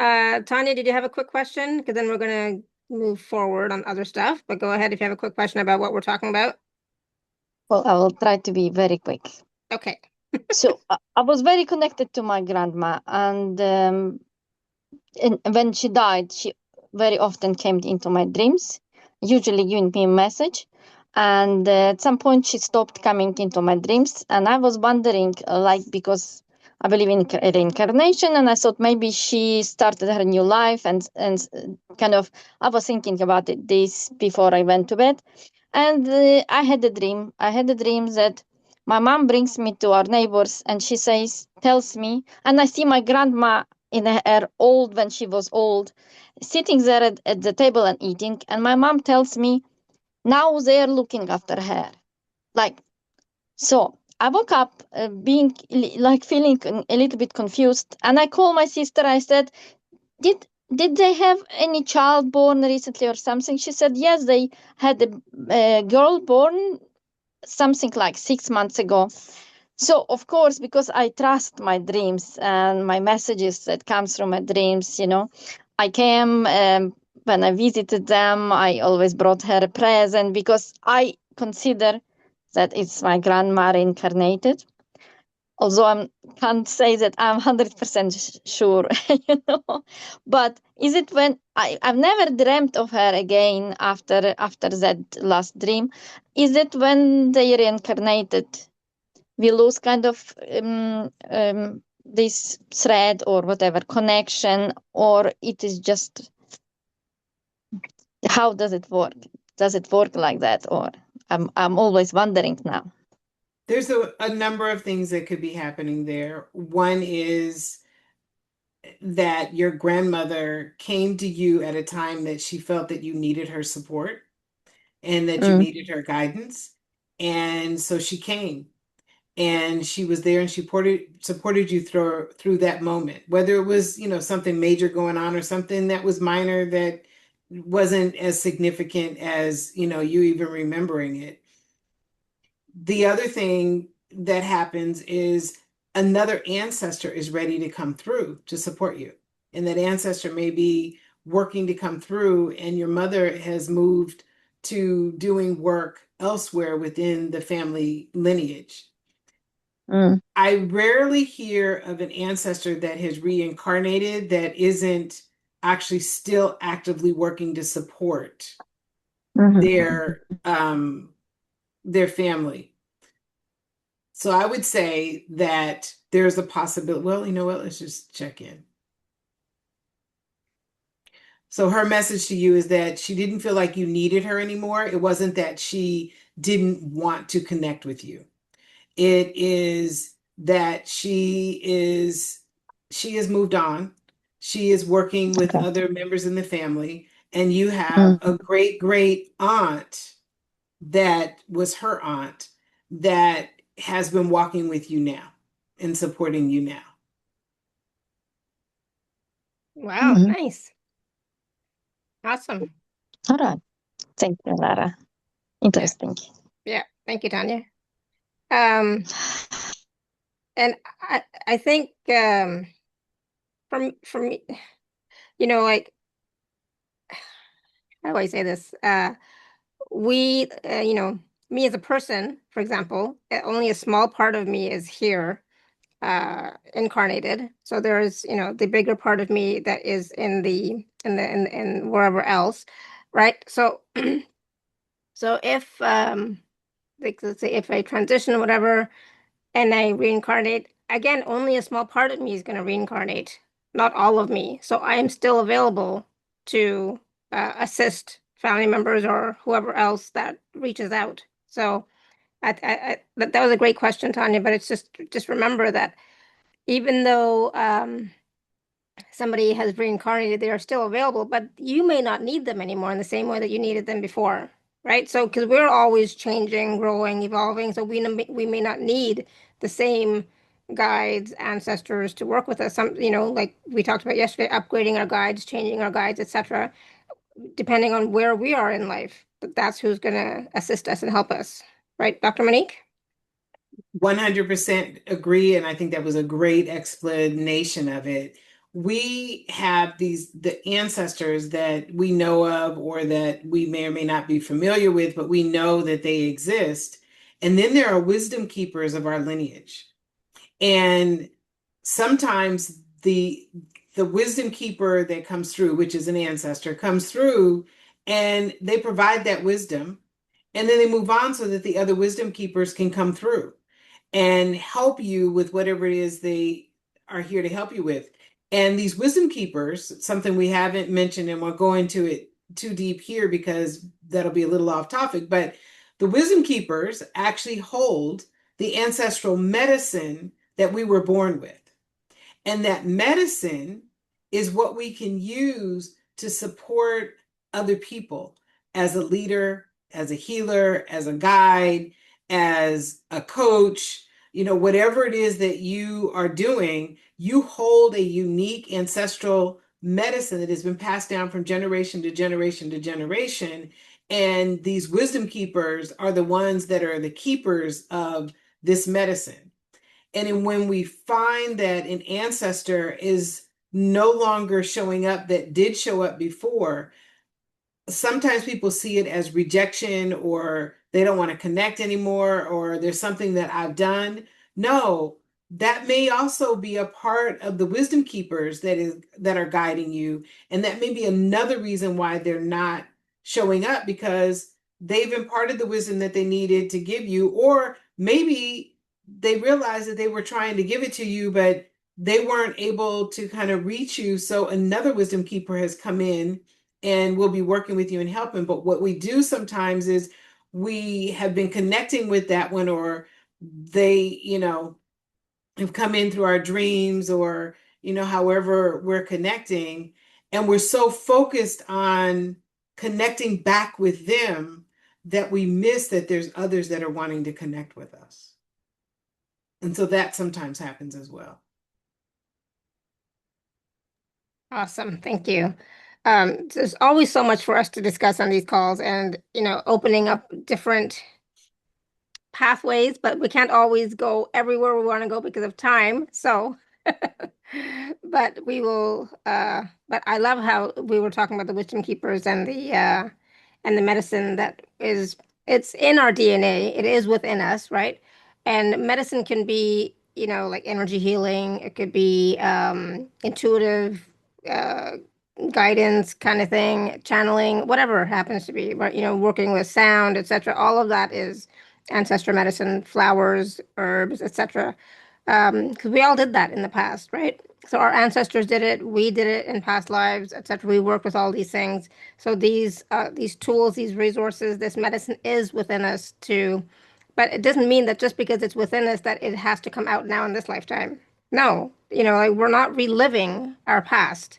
Tanya, did you have a quick question? Because then we're going to move forward on other stuff. But go ahead if you have a quick question about what we're talking about. Well, I will try to be very quick. Okay. So I was very connected to my grandma, and when she died, she very often came into my dreams, usually giving me a message. And at some point, she stopped coming into my dreams, and I was wondering, because I believe in reincarnation, and I thought maybe she started her new life, and kind of I was thinking about this before I went to bed, and I had a dream. I had a dream that my mom brings me to our neighbors, and she tells me, and I see my grandma in her old when she was old, sitting there at the table and eating, and my mom tells me now they're looking after her. Like, so I woke up being like feeling a little bit confused, and I called my sister. I said, did they have any child born recently or something? She said yes, they had a girl born something like 6 months ago. So of course, because I trust my dreams and my messages that comes from my dreams, I came, when I visited them, I always brought her a present because I consider that it's my grandma reincarnated. Although I can't say that I'm 100% sure, But is it when I've never dreamt of her again after that last dream? Is it when they reincarnated? We lose kind of this thread or whatever connection, or it is just, how does it work? Does it work like that, or I'm always wondering now. There's a number of things that could be happening there. One is that your grandmother came to you at a time that she felt that you needed her support and that you needed her guidance. And so she came and she was there and she supported you through that moment, whether it was, something major going on or something that was minor that wasn't as significant as, you even remembering it. The other thing that happens is another ancestor is ready to come through to support you. And that ancestor may be working to come through, and your mother has moved to doing work elsewhere within the family lineage. I rarely hear of an ancestor that has reincarnated that isn't actually still actively working to support their family. So I would say that there's a possibility. Well, you know what? Let's just check in. So her message to you is that she didn't feel like you needed her anymore. It wasn't that she didn't want to connect with you. It is that she has moved on. She is working with Okay. other members in the family, and you have a great great aunt that was her aunt that has been walking with you now and supporting you now. Wow. Nice. Awesome. All right. Thank you, Lara. Interesting. Yeah. Thank you, Tanya. And I think for me, like, how do I say this? We, me as a person, for example, only a small part of me is here, incarnated. So there's, the bigger part of me that is in wherever else, right? So, so if, like, let's say if I transition or whatever, and I reincarnate, again, only a small part of me is going to reincarnate, not all of me. So I am still available to assist family members or whoever else that reaches out. So that was a great question, Tanya, but it's just remember that even though somebody has reincarnated, they are still available, but you may not need them anymore in the same way that you needed them before, right? So, because we're always changing, growing, evolving, so we may not need the same guides, ancestors to work with us. Some, like we talked about yesterday, upgrading our guides, changing our guides, etc., depending on where we are in life. But that's who's going to assist us and help us, right, Dr.MoNique? 100% agree, and I think that was a great explanation of it. We have the ancestors that we know of or that we may or may not be familiar with, but we know that they exist. And then there are wisdom keepers of our lineage. And sometimes the wisdom keeper that comes through, which is an ancestor, comes through and they provide that wisdom, and then they move on so that the other wisdom keepers can come through and help you with whatever it is they are here to help you with. And these wisdom keepers, something we haven't mentioned, and we'll go into it too deep here because that'll be a little off topic, but the wisdom keepers actually hold the ancestral medicine that we were born with. And that medicine is what we can use to support other people as a leader, as a healer, as a guide, as a coach, whatever it is that you are doing, you hold a unique ancestral medicine that has been passed down from generation to generation to generation. And these wisdom keepers are the ones that are the keepers of this medicine. And when we find that an ancestor is no longer showing up that did show up before, sometimes people see it as rejection or they don't want to connect anymore or there's something that I've done. No, that may also be a part of the wisdom keepers that are guiding you. And that may be another reason why they're not showing up, because they've imparted the wisdom that they needed to give you, or maybe they realized that they were trying to give it to you, but they weren't able to kind of reach you. So another wisdom keeper has come in and we'll be working with you and helping. But what we do sometimes is we have been connecting with that one, or they, have come in through our dreams, or, however we're connecting. And we're so focused on connecting back with them that we miss that there's others that are wanting to connect with us. And so that sometimes happens as well. Awesome. Thank you. There's always so much for us to discuss on these calls and, opening up different pathways, but we can't always go everywhere we want to go because of time. So, but we will, but I love how we were talking about the wisdom keepers and the medicine that it's in our DNA. It is within us, right? And medicine can be, like energy healing. It could be intuitive uh, guidance kind of thing, channeling, whatever it happens to be. But working with sound, etc. All of that is ancestral medicine, flowers, herbs, etc. Because we all did that in the past, right? So our ancestors did it, we did it in past lives, etc. We work with all these things. So these tools, these resources, this medicine is within us too. But it doesn't mean that just because it's within us that it has to come out now in this lifetime. No, like we're not reliving our past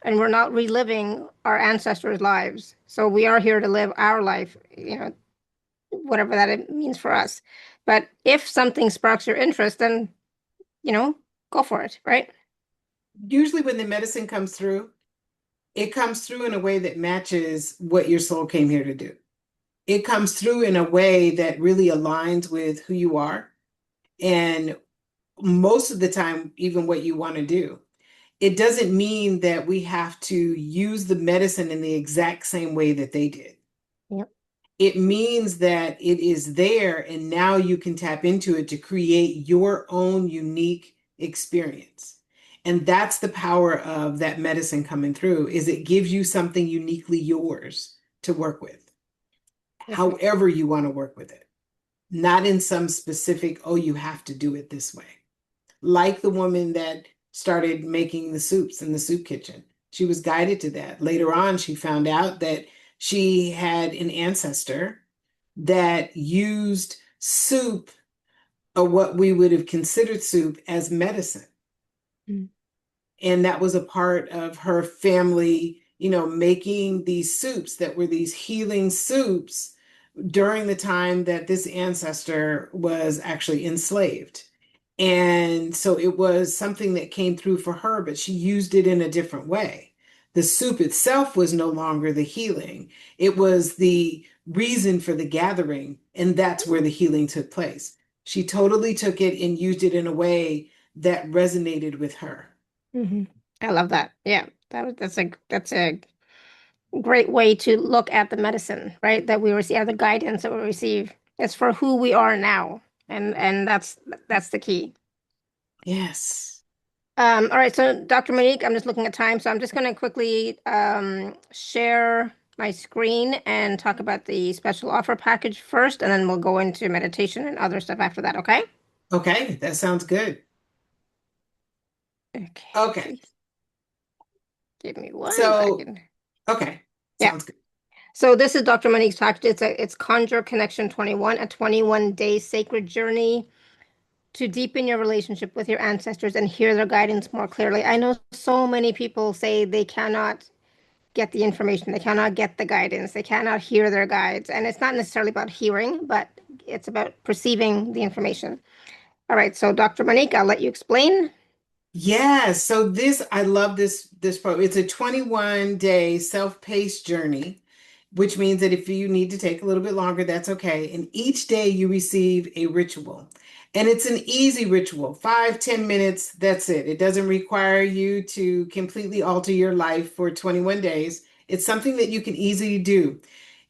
and we're not reliving our ancestors' lives. So we are here to live our life, whatever that it means for us. But if something sparks your interest, then, go for it, right? Usually when the medicine comes through, it comes through in a way that matches what your soul came here to do. It comes through in a way that really aligns with who you are, and most of the time, even what you want to do. It doesn't mean that we have to use the medicine in the exact same way that they did. Yep. It means that it is there, and now you can tap into it to create your own unique experience. And that's the power of that medicine coming through, is it gives you something uniquely yours to work with, Okay. however you want to work with it, not in some specific, oh, you have to do it this way. Like the woman that started making the soups in the soup kitchen. She was guided to that. Later on, she found out that she had an ancestor that used soup, or what we would have considered soup, as medicine. Mm. And that was a part of her family, making these soups that were these healing soups during the time that this ancestor was actually enslaved. And so it was something that came through for her, but she used it in a different way. The soup itself was no longer the healing. It was the reason for the gathering, and that's where the healing took place. She totally took it and used it in a way that resonated with her. Mm-hmm. I love that. Yeah, that's a great way to look at the medicine, right? That we receive, the guidance that we receive. It's for who we are now, and that's the key. Yes. All right, so Dr.MoNique, I'm just looking at time, so I'm just going to quickly share my screen and talk about the special offer package first, and then we'll go into meditation and other stuff after that, okay? Okay, that sounds good. Okay, Okay. please give me 1 So, second. okay, Yeah. sounds good. So this is Dr.MoNique's package. It's Conjure Connection 21, a 21-day sacred journey to deepen your relationship with your ancestors and hear their guidance more clearly. I know so many people say they cannot get the information, they cannot get the guidance, they cannot hear their guides. And it's not necessarily about hearing, but it's about perceiving the information. All right, so Dr.MoNique, I'll let you explain. Yeah, so I love this program. It's a 21-day self-paced journey, which means that if you need to take a little bit longer, that's okay. And each day you receive a ritual. And it's an easy ritual, 5-10 minutes, that's it. It doesn't require you to completely alter your life for 21 days. It's something that you can easily do.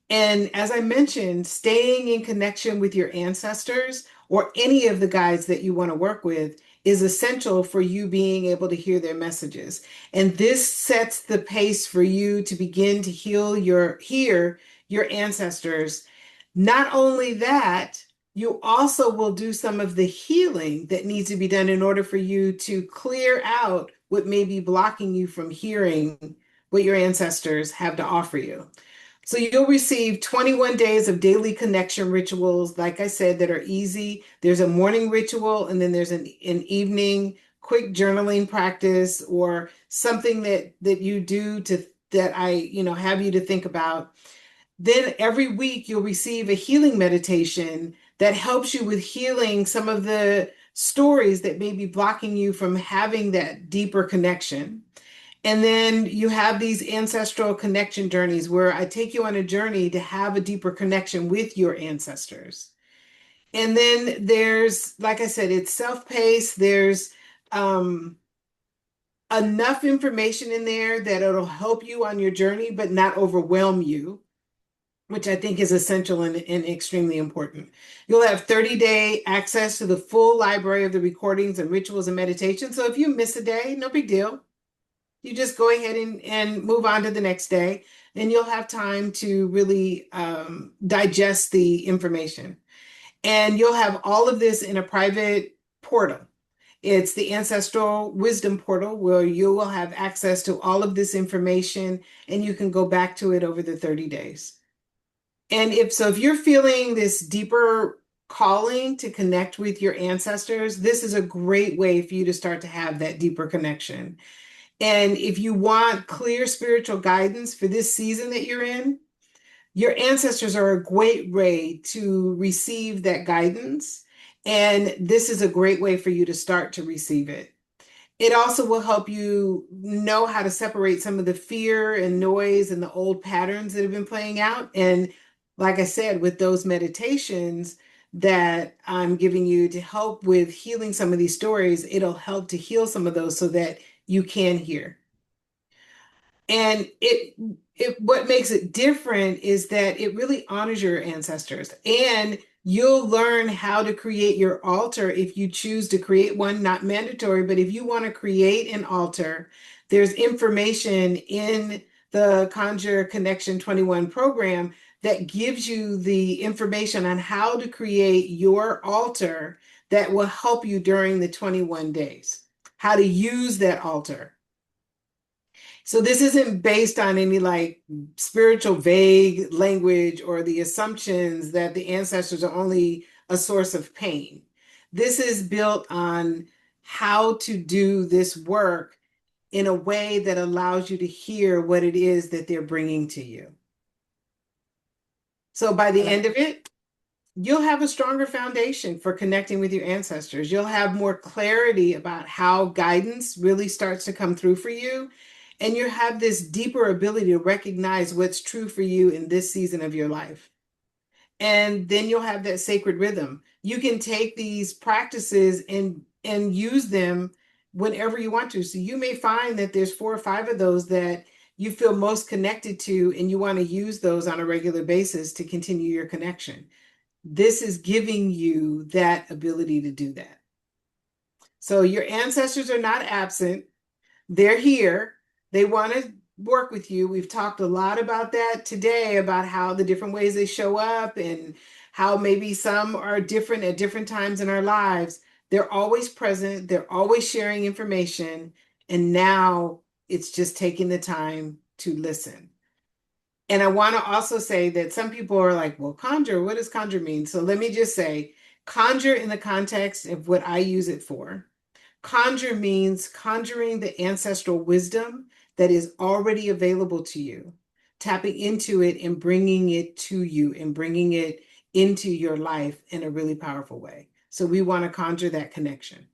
And as I mentioned, staying in connection with your ancestors or any of the guides that you want to work with is essential for you being able to hear their messages. And this sets the pace for you to begin to hear your ancestors. Not only that, you also will do some of the healing that needs to be done in order for you to clear out what may be blocking you from hearing what your ancestors have to offer you. So you'll receive 21 days of daily connection rituals, like I said, that are easy. There's a morning ritual, and then there's an evening quick journaling practice or something that you do that I, have you to think about. Then every week you'll receive a healing meditation that helps you with healing some of the stories that may be blocking you from having that deeper connection. And then you have these ancestral connection journeys where I take you on a journey to have a deeper connection with your ancestors. And then there's, like I said, it's self-paced. There's enough information in there that it'll help you on your journey, but not overwhelm you, which I think is essential and extremely important. You'll have 30-day access to the full library of the recordings and rituals and meditation. So if you miss a day, no big deal. You just go ahead and move on to the next day, and you'll have time to really digest the information. And you'll have all of this in a private portal. It's the Ancestral Wisdom Portal where you will have access to all of this information, and you can go back to it over the 30 days. And if you're feeling this deeper calling to connect with your ancestors, this is a great way for you to start to have that deeper connection. And if you want clear spiritual guidance for this season that you're in, your ancestors are a great way to receive that guidance. And this is a great way for you to start to receive it. It also will help you know how to separate some of the fear and noise and the old patterns that have been playing out. And like I said, with those meditations that I'm giving you to help with healing some of these stories, it'll help to heal some of those so that you can hear. And what makes it different is that it really honors your ancestors, and you'll learn how to create your altar if you choose to create one, not mandatory, but if you want to create an altar, there's information in the Conjure Connection 21 program that gives you the information on how to create your altar that will help you during the 21 days, how to use that altar. So this isn't based on any like spiritual vague language or the assumptions that the ancestors are only a source of pain. This is built on how to do this work in a way that allows you to hear what it is that they're bringing to you. So by the end of it, you'll have a stronger foundation for connecting with your ancestors. You'll have more clarity about how guidance really starts to come through for you. And you have this deeper ability to recognize what's true for you in this season of your life. And then you'll have that sacred rhythm. You can take these practices and use them whenever you want to. So you may find that there's 4 or 5 of those that you feel most connected to, and you want to use those on a regular basis to continue your connection. This is giving you that ability to do that. So your ancestors are not absent. They're here. They want to work with you. We've talked a lot about that today, about how the different ways they show up and how maybe some are different at different times in our lives. They're always present. They're always sharing information. And now it's just taking the time to listen. And I want to also say that some people are like, well, conjure, what does conjure mean? So let me just say, conjure in the context of what I use it for. Conjure means conjuring the ancestral wisdom that is already available to you, tapping into it and bringing it to you and bringing it into your life in a really powerful way. So we want to conjure that connection.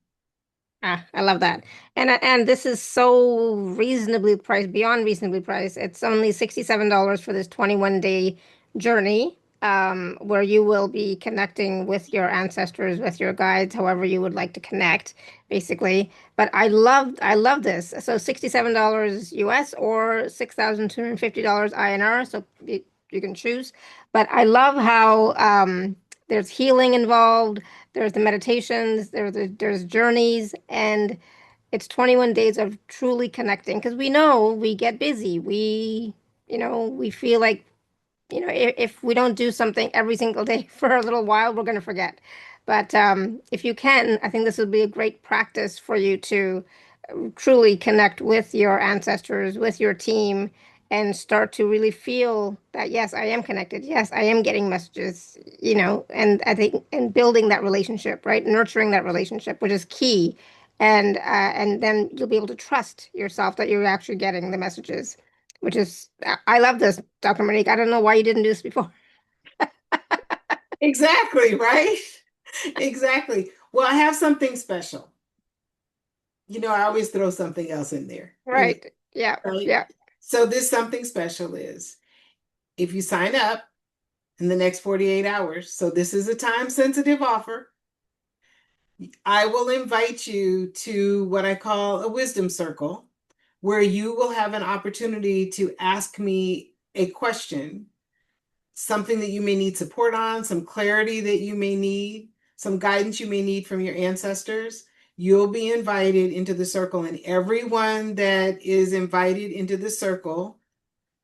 I love that. And this is so reasonably priced, beyond reasonably priced. It's only $67 for this 21-day journey, where you will be connecting with your ancestors, with your guides, however you would like to connect, basically. But I love this. So $67 US or $6,250 INR. So you can choose. But I love how there's healing involved. There's the meditations, there's journeys, and it's 21 days of truly connecting because we know we get busy. We feel like, if we don't do something every single day for a little while, we're going to forget. But if you can, I think this would be a great practice for you to truly connect with your ancestors, with your team, and start to really feel that, yes, I am connected. Yes, I am getting messages, and I think, and building that relationship, right? Nurturing that relationship, which is key. And then you'll be able to trust yourself that you're actually getting the messages, which is, I love this, Dr. Monique. I don't know why you didn't do this before. Exactly, right? Exactly. Well, I have something special. I always throw something else in there, Right. Yeah. right? Yeah. So this something special is if you sign up in the next 48 hours, so this is a time sensitive offer, I will invite you to what I call a wisdom circle, where you will have an opportunity to ask me a question, something that you may need support on, some clarity that you may need, some guidance you may need from your ancestors. You'll be invited into the circle, and everyone that is invited into the circle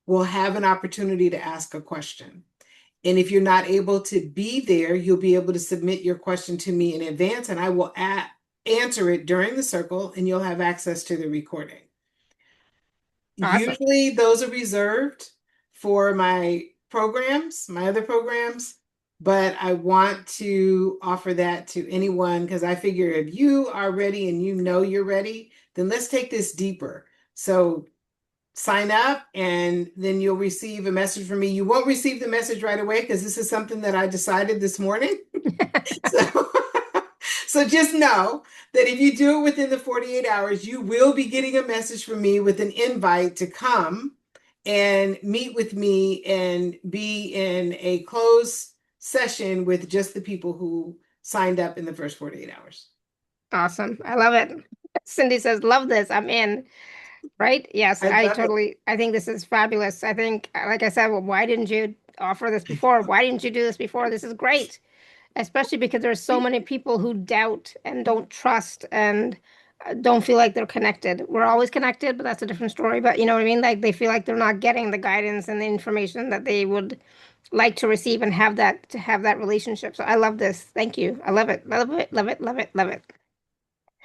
will have an opportunity to ask a question. And if you're not able to be there, you'll be able to submit your question to me in advance, and I will answer it during the circle, and you'll have access to the recording. Awesome. Usually those are reserved for my programs, my other programs, but I want to offer that to anyone because I figure if you are ready and you know you're ready, then let's take this deeper. So sign up and then you'll receive a message from me. You won't receive the message right away because this is something that I decided this morning. So, so just know that if you do it within the 48 hours, you will be getting a message from me with an invite to come and meet with me and be in a closed session with just the people who signed up in the first 48 hours. Awesome. I love it. Cindy says, love this. I'm in. Right? Yes, I love it. I think this is fabulous. I think, like I said, well, why didn't you offer this before? Why didn't you do this before? This is great, especially because there's so many people who doubt and don't trust and don't feel like they're connected. We're always connected, but that's a different story. But you know what I mean? Like they feel like they're not getting the guidance and the information that they would like to receive and have that to have that relationship. So I love this. Thank you. I love it. Love it. Love it. Love it. Love it.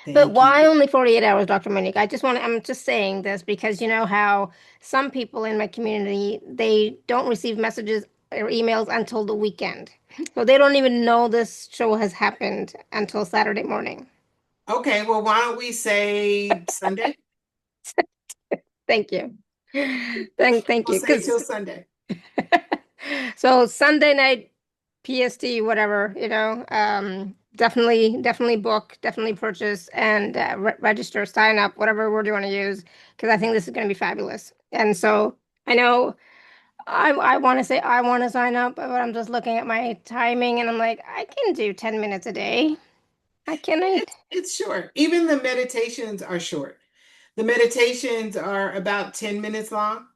But Thank you. why only 48 hours, Dr. MoNique? I'm just saying this because you know how some people in my community, they don't receive messages or emails until the weekend. So they don't even know this show has happened until Saturday morning. Okay, well, why don't we say Sunday? Thank you. Thank We'll you. say Because till Sunday. so Sunday night PST, whatever, definitely book, definitely purchase and register, sign up, whatever word you want to use, because I think this is going to be fabulous. And so I know I want to say I want to sign up, but I'm just looking at my timing and I'm like, I can do 10 minutes a day. I can. It's short. Even the meditations are short. The meditations are about 10 minutes long.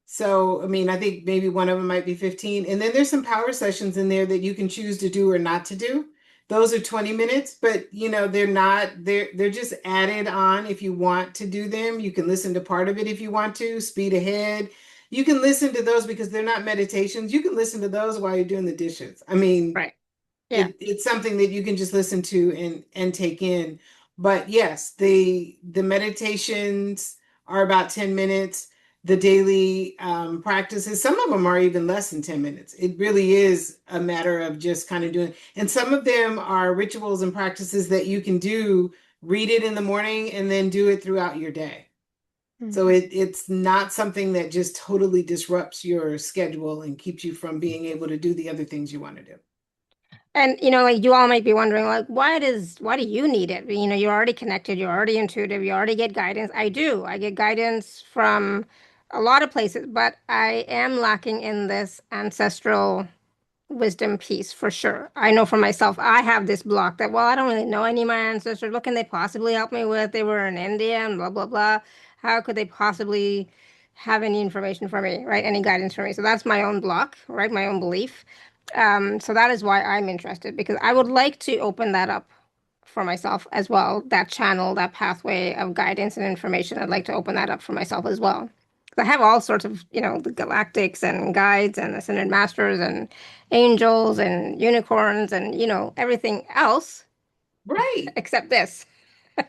So, I mean, I think maybe one of them might be 15. And then there's some power sessions in there that you can choose to do or not to do. Those are 20 minutes, but they're not, they're just added on if you want to do them. You can listen to part of it if you want to, speed ahead. You can listen to those because they're not meditations. You can listen to those while you're doing the dishes. I mean, Right. Yeah. it's something that you can just listen to and take in. But yes, the meditations are about 10 minutes. The daily practices, some of them are even less than 10 minutes. It really is a matter of just kind of doing, and some of them are rituals and practices that you can do, read it in the morning and then do it throughout your day. So Mhm. it's not something that just totally disrupts your schedule and keeps you from being able to do the other things you want to do. And like you all might be wondering, like, why do you need it? You're already connected, you're already intuitive, you already get guidance. I do. I get guidance from a lot of places, but I am lacking in this ancestral wisdom piece for sure. I know for myself, I have this block that, well, I don't really know any of my ancestors. What can they possibly help me with? They were in India and blah, blah, blah. How could they possibly have any information for me, right? Any guidance for me? So that's my own block, right? My own belief. So that is why I'm interested because I would like to open that up for myself as well. That channel, that pathway of guidance and information, I'd like to open that up for myself as well. I have all sorts of, the galactics and guides and ascended masters and angels and unicorns and, everything else Right. except this.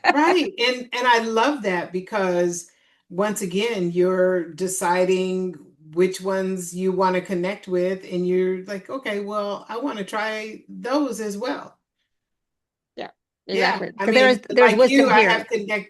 Right. And I love that because once again, you're deciding which ones you want to connect with and you're like, okay, well, I want to try those as well. Yeah, Yeah. exactly. I Because mean, there's like you, wisdom I here. have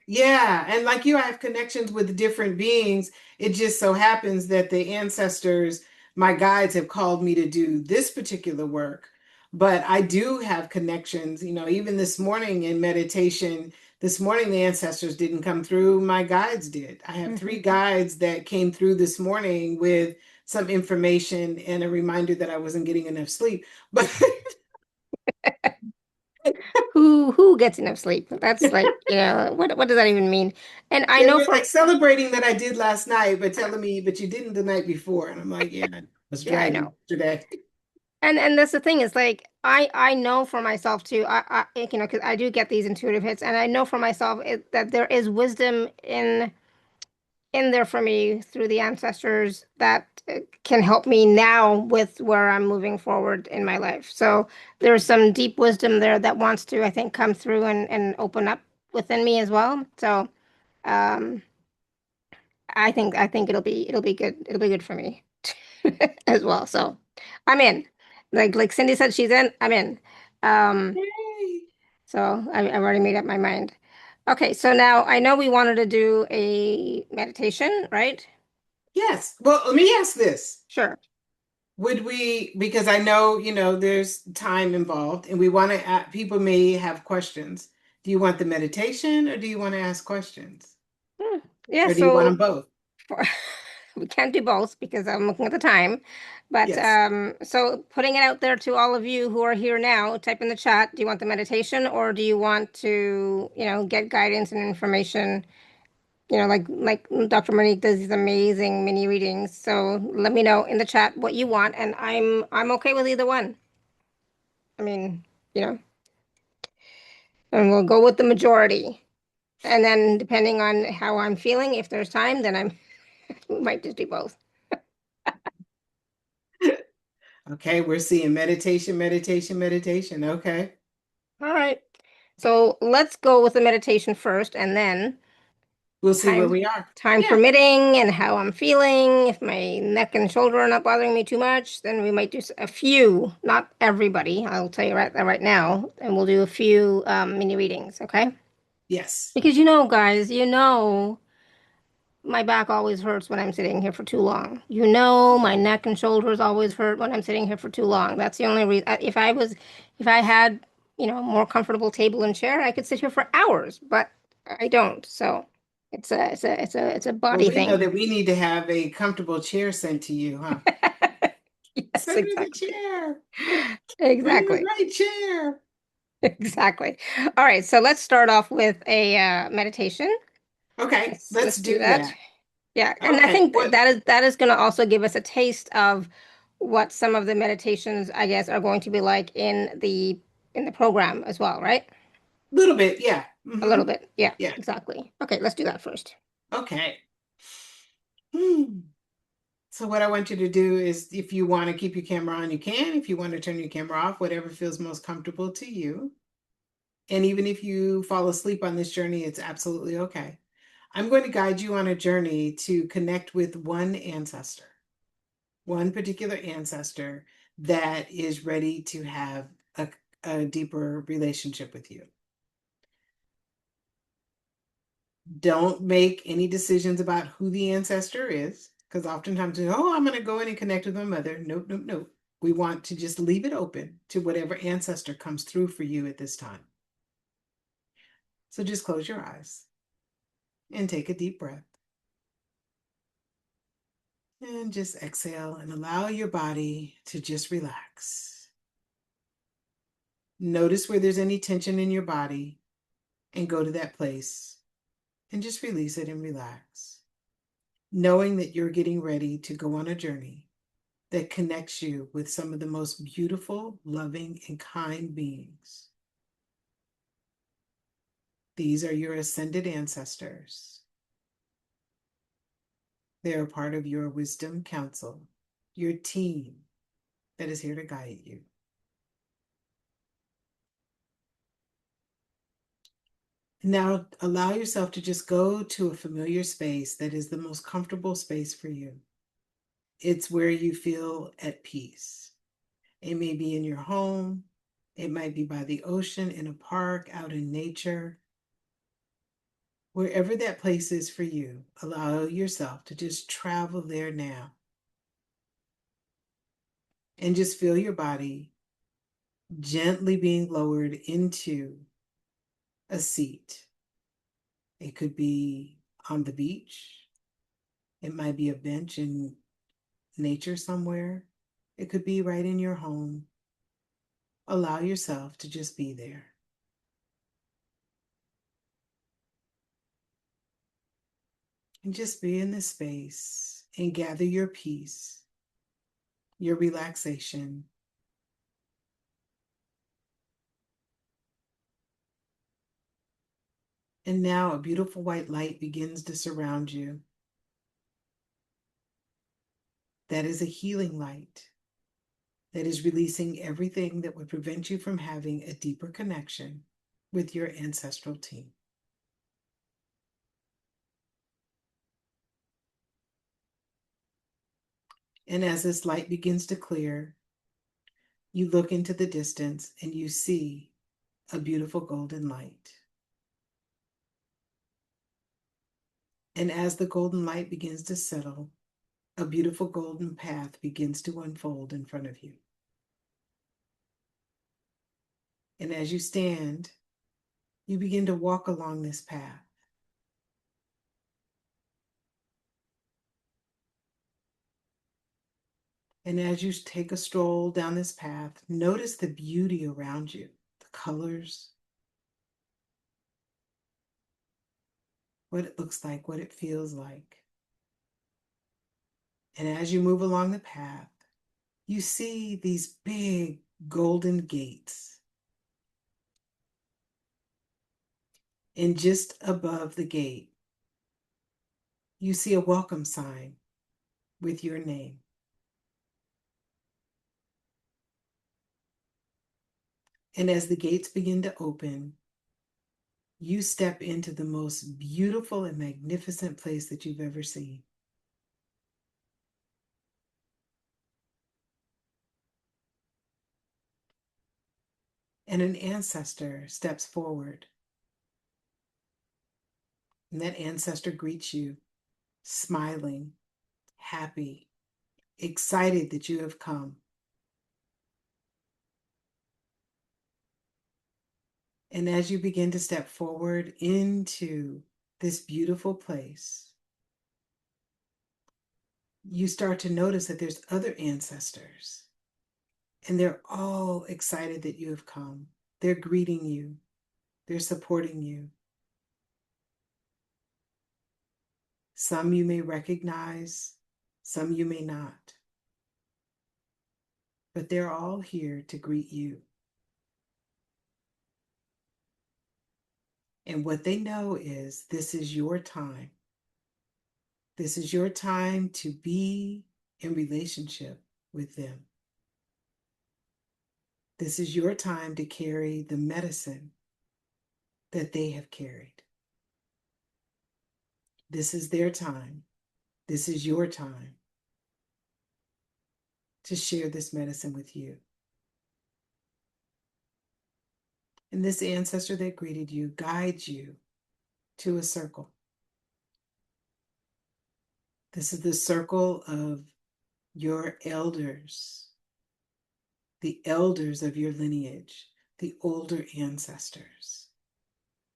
yeah, and like you, I have connections with different beings. It just so happens that the ancestors, my guides have called me to do this particular work. But I do have connections, even this morning in meditation. This morning, the ancestors didn't come through, my guides did. I have Hmm. three guides that came through this morning with some information and a reminder that I wasn't getting enough sleep. But Who gets enough sleep? That's like, what does that even mean? And I they know were like for celebrating that I did last night, but telling me, but you didn't the night before. And I'm like, yeah, I was yeah, I driving know. yesterday. And that's the thing is like I know for myself too. Because I do get these intuitive hits, and I know for myself that there is wisdom in there for me through the ancestors that can help me now with where I'm moving forward in my life. So there's some deep wisdom there that wants to, I think, come through and open up within me as well. So um, I think it'll be good. It'll be good for me as well. So I'm in. Like Cindy said, she's in. I'm in. Um, Yay. so I've already made up my mind. Okay, so now I know we wanted to do a meditation, right? Yes. Well, let me ask this. Sure. Would we, because I know, there's time involved and we want to, people may have questions. Do you want the meditation or do you want to ask questions? Hmm. Yeah, Or do you want them so both? for, we can't do both because I'm looking at the time. But Yes. so putting it out there to all of you who are here now, type in the chat, do you want the meditation or do you want to, get guidance and information? Like Dr. MoNique does these amazing mini readings. So let me know in the chat what you want, and I'm okay with either one. I mean, you know, and we'll go with the majority. And then depending on how I'm feeling, if there's time, then we might just do both. Okay, we're seeing meditation, meditation, meditation. Okay. All right. So let's go with the meditation first, and then We'll see where time we are. time Yeah. permitting and how I'm feeling. If my neck and shoulder are not bothering me too much, then we might do a few, not everybody. I'll tell you right now, and we'll do a few mini readings, okay? Yes. Because guys, my back always hurts when I'm sitting here for too long. My neck and shoulders always hurt when I'm sitting here for too long. That's the only reason. If I had, a more comfortable table and chair, I could sit here for hours, but I don't. So it's a Well, body we know thing. that we need to have a comfortable chair sent to you, huh? Yes, Send me the exactly. chair. Bring the Exactly. right chair. Exactly. All right, so let's start off with a meditation. Okay, let's Let's do do that. that. Yeah, and I Okay, think what that is going to also give us a taste of what some of the meditations, I guess, are going to be like in the program as well, right? little bit, yeah. A little Mm-hmm. bit. Yeah, Yeah. exactly. Okay, let's do that first. Okay. Hmm. So what I want you to do is if you want to keep your camera on, you can. If you want to turn your camera off, whatever feels most comfortable to you. And even if you fall asleep on this journey, it's absolutely okay. I'm going to guide you on a journey to connect with one particular ancestor that is ready to have a deeper relationship with you. Don't make any decisions about who the ancestor is, because oftentimes, oh, I'm going to go in and connect with my mother. Nope, nope, nope. We want to just leave it open to whatever ancestor comes through for you at this time. So just close your eyes and take a deep breath. And just exhale and allow your body to just relax. Notice where there's any tension in your body and go to that place and just release it and relax. Knowing that you're getting ready to go on a journey that connects you with some of the most beautiful, loving, and kind beings. These are your ascended ancestors. They are part of your wisdom council, your team that is here to guide you. Now allow yourself to just go to a familiar space that is the most comfortable space for you. It's where you feel at peace. It may be in your home. It might be by the ocean, in a park, out in nature. Wherever that place is for you, allow yourself to just travel there now. And just feel your body gently being lowered into a seat. It could be on the beach. It might be a bench in nature somewhere. It could be right in your home. Allow yourself to just be there. And just be in this space and gather your peace, your relaxation. And now a beautiful white light begins to surround you. That is a healing light that is releasing everything that would prevent you from having a deeper connection with your ancestral team. And as this light begins to clear, you look into the distance and you see a beautiful golden light. And as the golden light begins to settle, a beautiful golden path begins to unfold in front of you. And as you stand, you begin to walk along this path. And as you take a stroll down this path, notice the beauty around you, the colors, what it looks like, what it feels like. And as you move along the path, you see these big golden gates. And just above the gate, you see a welcome sign with your name. And as the gates begin to open, you step into the most beautiful and magnificent place that you've ever seen. And an ancestor steps forward. And that ancestor greets you, smiling, happy, excited that you have come. And as you begin to step forward into this beautiful place, you start to notice that there's other ancestors, and they're all excited that you have come. They're greeting you. They're supporting you. Some you may recognize, some you may not. But they're all here to greet you. And what they know is this is your time. This is your time to be in relationship with them. This is your time to carry the medicine that they have carried. This is their time. This is your time to share this medicine with you. And this ancestor that greeted you guides you to a circle. This is the circle of your elders, the elders of your lineage, the older ancestors,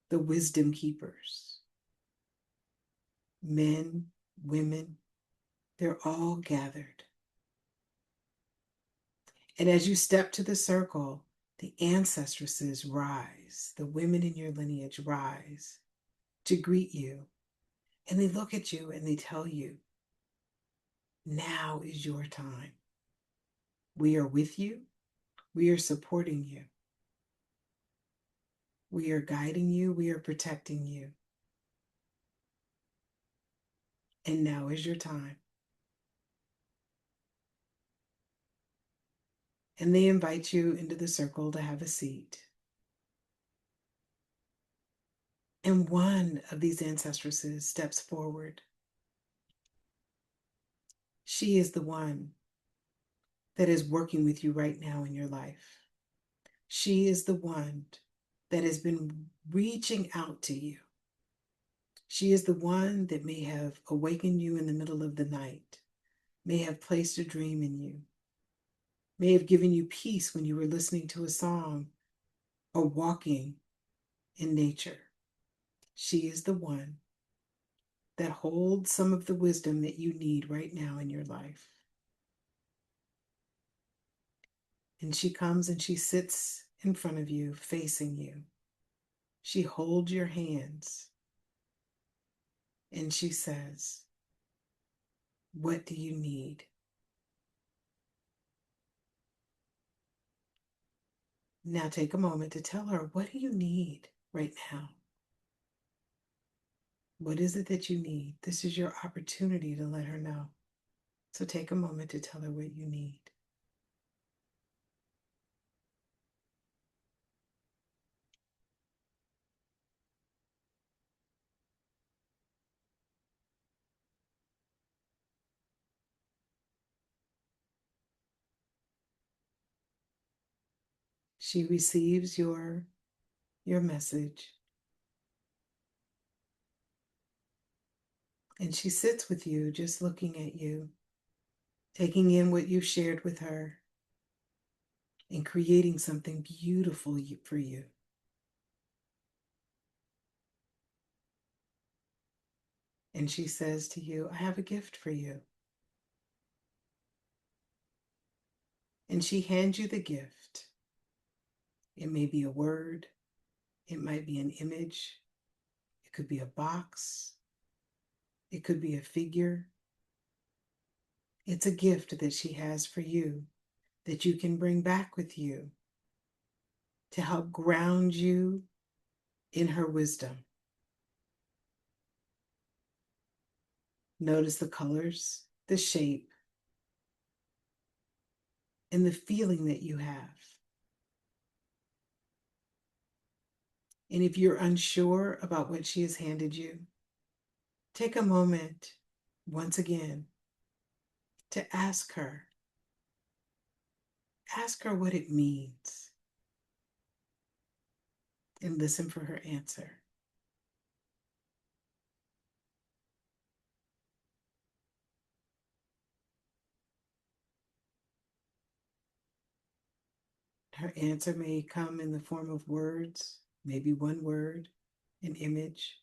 the wisdom keepers, men, women, they're all gathered. And as you step to the circle, the ancestresses rise, the women in your lineage rise to greet you. And they look at you and they tell you, now is your time. We are with you. We are supporting you. We are guiding you. We are protecting you. And now is your time. And they invite you into the circle to have a seat. And one of these ancestresses steps forward. She is the one that is working with you right now in your life. She is the one that has been reaching out to you. She is the one that may have awakened you in the middle of the night, may have placed a dream in you, may have given you peace when you were listening to a song or walking in nature. She is the one that holds some of the wisdom that you need right now in your life. And she comes and she sits in front of you, facing you. She holds your hands and she says, "What do you need?" Now take a moment to tell her, what do you need right now? What is it that you need? This is your opportunity to let her know. So take a moment to tell her what you need. She receives your message. And she sits with you, just looking at you, taking in what you've shared with her, and creating something beautiful for you. And she says to you, "I have a gift for you." And she hands you the gift. It may be a word. It might be an image. It could be a box. It could be a figure. It's a gift that she has for you that you can bring back with you to help ground you in her wisdom. Notice the colors, the shape, and the feeling that you have. And if you're unsure about what she has handed you, take a moment once again to ask her. Ask her what it means and listen for her answer. Her answer may come in the form of words, maybe one word, an image.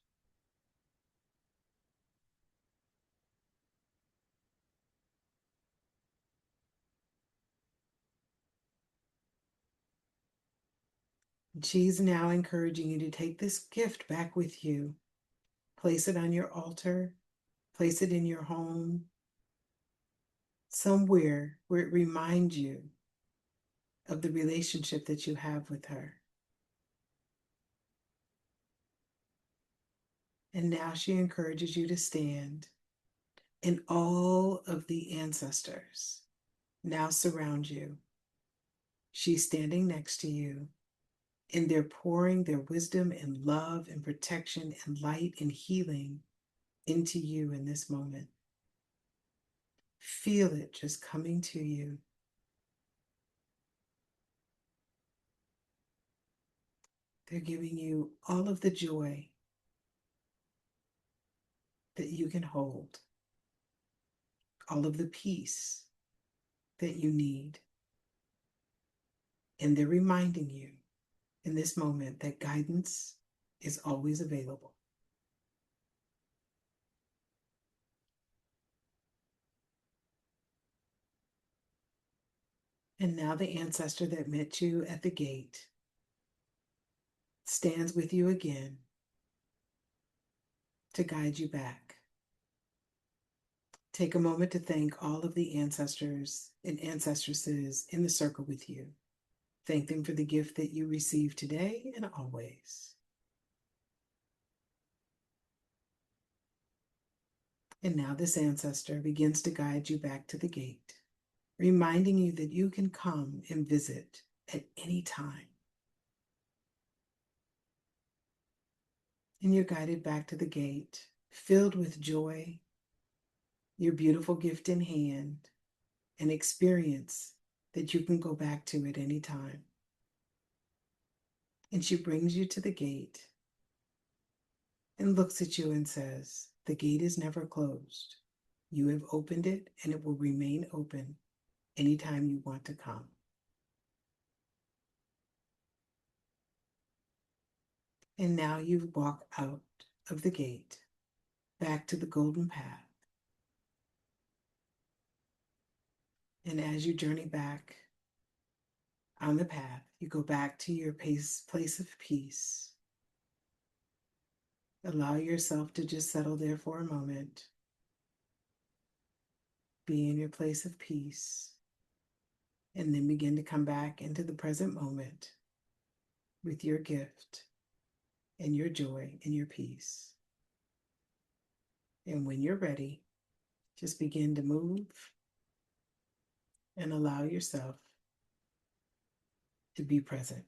She's now encouraging you to take this gift back with you. Place it on your altar, place it in your home, somewhere where it reminds you of the relationship that you have with her. And now she encourages you to stand, and all of the ancestors now surround you. She's standing next to you, and they're pouring their wisdom and love and protection and light and healing into you in this moment. Feel it just coming to you. They're giving you all of the joy that you can hold, all of the peace that you need. And they're reminding you in this moment that guidance is always available. And now the ancestor that met you at the gate stands with you again to guide you back. Take a moment to thank all of the ancestors and ancestresses in the circle with you. Thank them for the gift that you receive today and always. And now this ancestor begins to guide you back to the gate, reminding you that you can come and visit at any time. And you're guided back to the gate, filled with joy, your beautiful gift in hand, an experience that you can go back to at any time. And she brings you to the gate and looks at you and says, "The gate is never closed. You have opened it and it will remain open anytime you want to come." And now you walk out of the gate back to the golden path. And as you journey back on the path, you go back to your place of peace. Allow yourself to just settle there for a moment. Be in your place of peace. And then begin to come back into the present moment with your gift and your joy and your peace. And when you're ready, just begin to move and allow yourself to be present.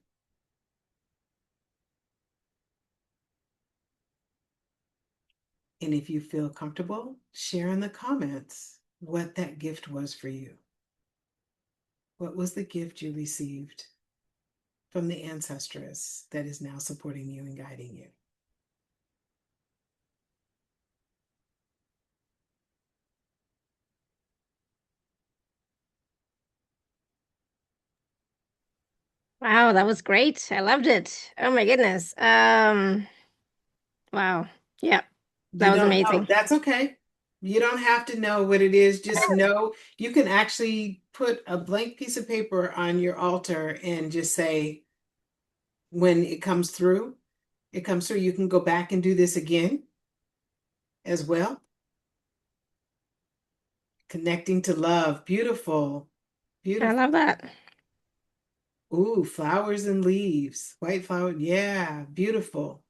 And if you feel comfortable, share in the comments what that gift was for you. What was the gift you received from the ancestress that is now supporting you and guiding you? Wow, that was great. I loved it. Oh my goodness. Wow. Yeah, that You was don't know. amazing. That's okay. You don't have to know what it is. Just know you can actually put a blank piece of paper on your altar and just say, when it comes through, you can go back and do this again as well. Connecting to love. Beautiful. I Beautiful. love that. Ooh, flowers and leaves. White flower. Yeah, beautiful.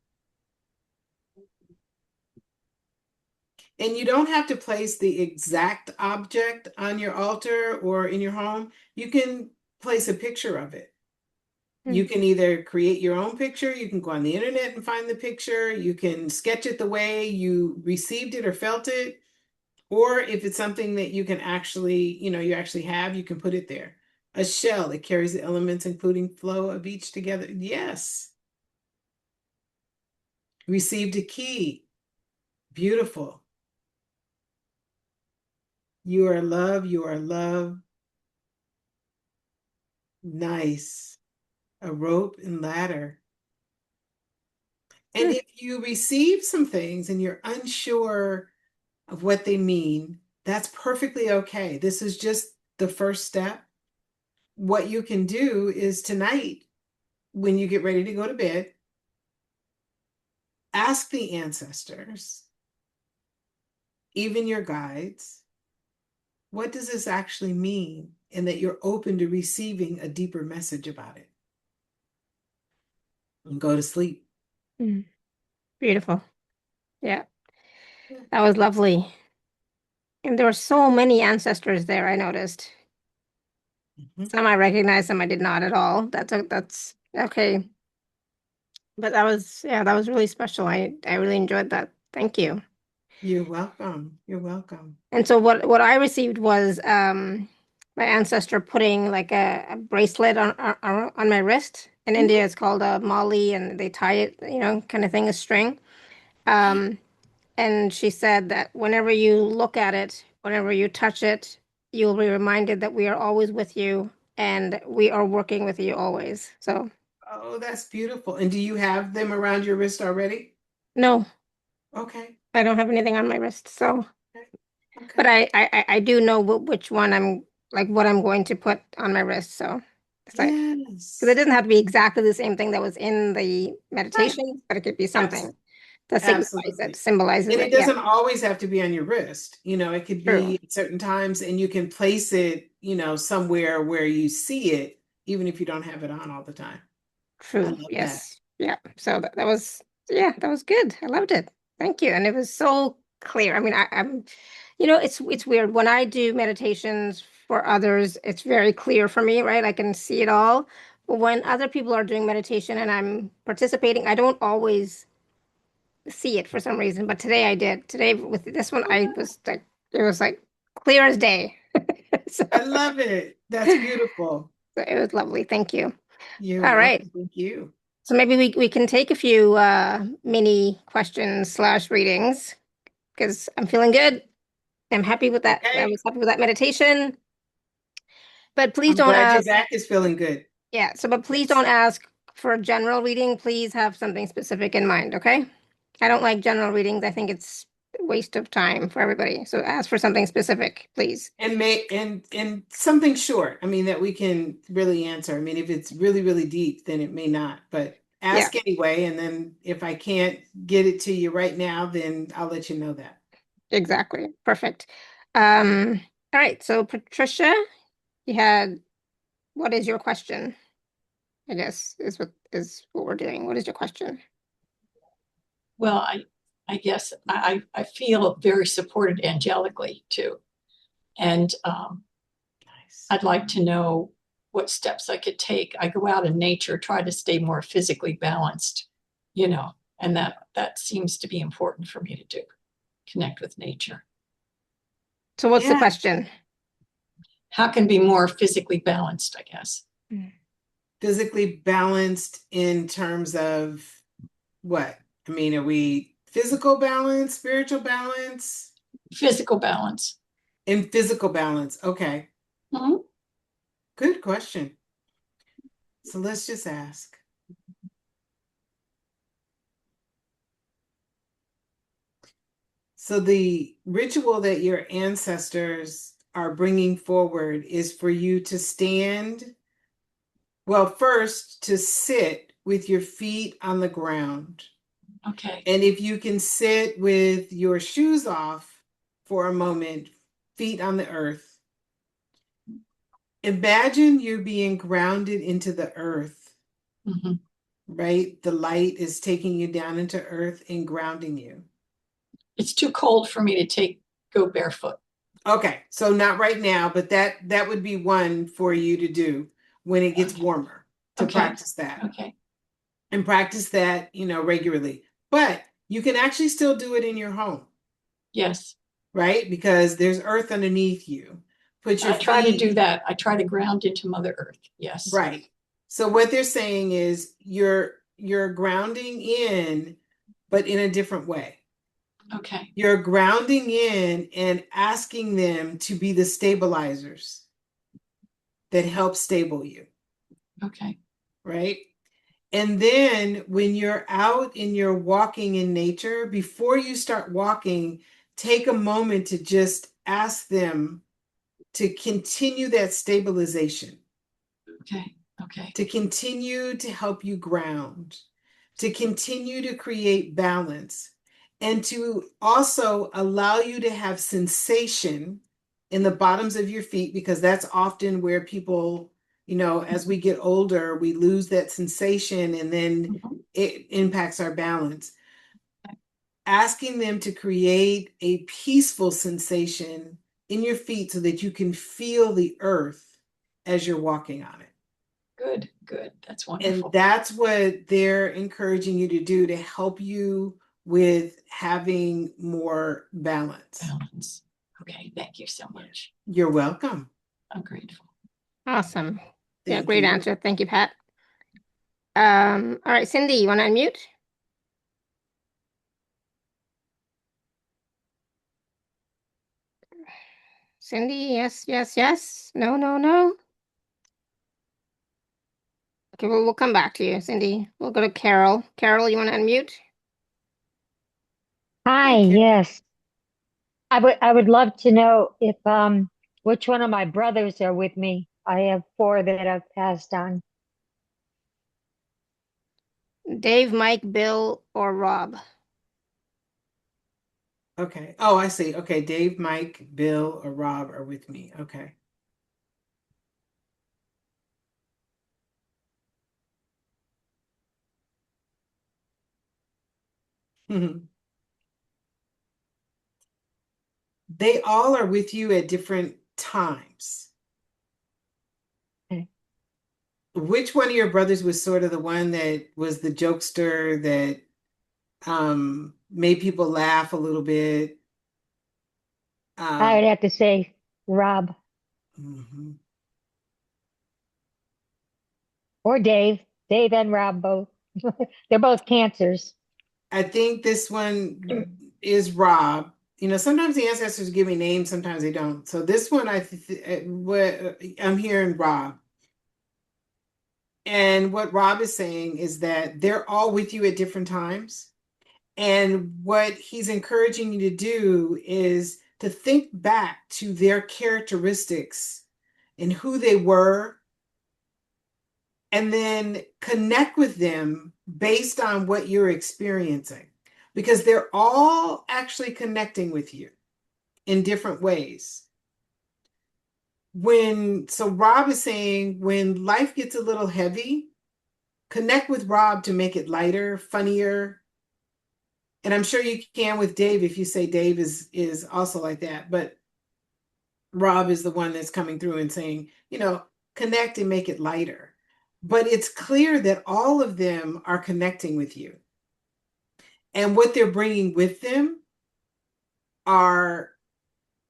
And you don't have to place the exact object on your altar or in your home. You can place a picture of it. You can either create your own picture, you can go on the internet and find the picture, you can sketch it the way you received it or felt it, or if it's something that you can actually, you actually have, you can put it there. A shell that carries the elements, including flow of each together. Yes. Received a key. Beautiful. You are love, you are love. Nice. A rope and ladder. And if you receive some things and you're unsure of what they mean, that's perfectly okay. This is just the first step. What you can do is tonight, when you get ready to go to bed, ask the ancestors, even your guides, what does this actually mean? And that you're open to receiving a deeper message about it. And go to sleep. Beautiful. Yeah, that was lovely. And there were so many ancestors there, I noticed. Some I recognized, some I did not at all. That's okay. But that was really special. I really enjoyed that. Thank you. You're welcome. You're welcome. And so what I received was my ancestor putting like a bracelet on my wrist. In India, it's called a mali, and they tie it, kind of thing, a string. And she said that whenever you look at it, whenever you touch it, you'll be reminded that we are always with you and we are working with you always. So, Oh, that's beautiful. And do you have them around your wrist already? no, Okay. I don't have anything on my wrist. So, Okay. but I do know which one what I'm going to put on my wrist. So, it's like, because it Yes. doesn't have to be exactly the same thing that was in the Right. meditation, but it could be Abs- something that Absolutely. symbolizes And it it. Yeah, doesn't always have to be on your wrist. It could true, be at certain times, and you can place it, somewhere where you see it, even if you don't have it on all the time. I true. love that. Yes, yeah. So that was, yeah, that was good. I loved it. Thank you. And it was so clear. I mean, I'm, it's weird when I do meditations for others. It's very clear for me, right? I can see it all. But when other people are doing meditation and I'm participating, I don't always see it for some reason, but today I did. Today with this one, I was like, it was like clear as day. So, I love it. That's beautiful. so it was lovely. Thank you. You're All right. welcome. Thank you. So maybe we can take a few mini questions slash readings because I'm feeling good. I'm happy with that. I Okay. was happy with that meditation. But please I'm don't glad your ask. back is feeling good. Yeah. So, but please Yes. don't ask for a general reading. Please have something specific in mind. Okay. I don't like general readings. I think it's a waste of time for everybody. So ask for something specific, please. And something short. I mean, that we can really answer. I mean, if it's really, really deep, then it may not. But Yeah, ask anyway, and then if I can't get it to you right now, then I'll let you know that. exactly. Perfect. Um, all right. So Patricia, you had, what is your question? I guess is what we're doing. What is your question? Well, I guess I feel very supported angelically too. And Nice. I'd like to know what steps I could take. I go out in nature, try to stay more physically balanced, and that seems to be important for me to do, connect with nature. So what's the Yeah. question? How can be more physically balanced, I guess. Physically balanced in terms of what? I mean, are we physical balance, spiritual balance? Physical balance. In physical balance. Okay. Mhm. Good question. So let's just ask. So the ritual that your ancestors are bringing forward is for you to stand, well, first to sit with your feet on the ground. Okay. And if you can sit with your shoes off for a moment, feet on the earth, imagine you being grounded into the earth, Mm-hmm. right? The light is taking you down into earth and grounding you. It's too cold for me to go barefoot. Okay, so not right now, but that would be one for you to do when it gets Okay. warmer, to Okay. practice that. Okay. And practice that, regularly. But you can actually still do it in your home. Yes. Right? Because there's earth underneath you. Put your I try to feet. do that. I try to ground into Mother Earth. Yes. Right. So what they're saying is you're grounding in, but in a different way. Okay. You're grounding in and asking them to be the stabilizers that help stable you. Okay. Right? And then when you're out and you're walking in nature, before you start walking, take a moment to just ask them to continue that stabilization. Okay. Okay. To continue to help you ground, to continue to create balance, and to also allow you to have sensation in the bottoms of your feet, because that's often where people, as we get older, we lose that sensation and then it impacts our balance. Asking them to create a peaceful sensation in your feet so that you can feel the earth as you're walking on it. Good, good. That's wonderful. And that's what they're encouraging you to do to help you with having more balance. Balance. Okay, thank you so much. You're welcome. I'm grateful. Awesome. Yeah, Thank great you. answer. Thank you, Pat. All right, Cindy, you want to unmute? Cindy, yes, yes, yes. No, no, no. Okay, well, we'll come back to you, Cindy. We'll go to Carol. Carol, you want to unmute? Hi, Carol. yes. I would love to know if which one of my brothers are with me. I have 4 that I've passed on. Dave, Mike, Bill, or Rob? Okay. Oh, I see. Okay. Dave, Mike, Bill, or Rob are with me. Okay. They all are with you at different times. Okay. Which one of your brothers was sort of the one that was the jokester that made people laugh a little bit? I would have to say Rob Mhm. or Dave. Dave and Rob both. They're both cancers. I think this one is Rob. Sometimes the ancestors give me names, sometimes they don't. So this one, I'm hearing Rob. And what Rob is saying is that they're all with you at different times. And what he's encouraging you to do is to think back to their characteristics and who they were, and then connect with them based on what you're experiencing, because they're all actually connecting with you in different ways. So Rob is saying when life gets a little heavy, connect with Rob to make it lighter, funnier. And I'm sure you can with Dave if you say Dave is also like that. But Rob is the one that's coming through and saying, connect and make it lighter. But it's clear that all of them are connecting with you. And what they're bringing with them are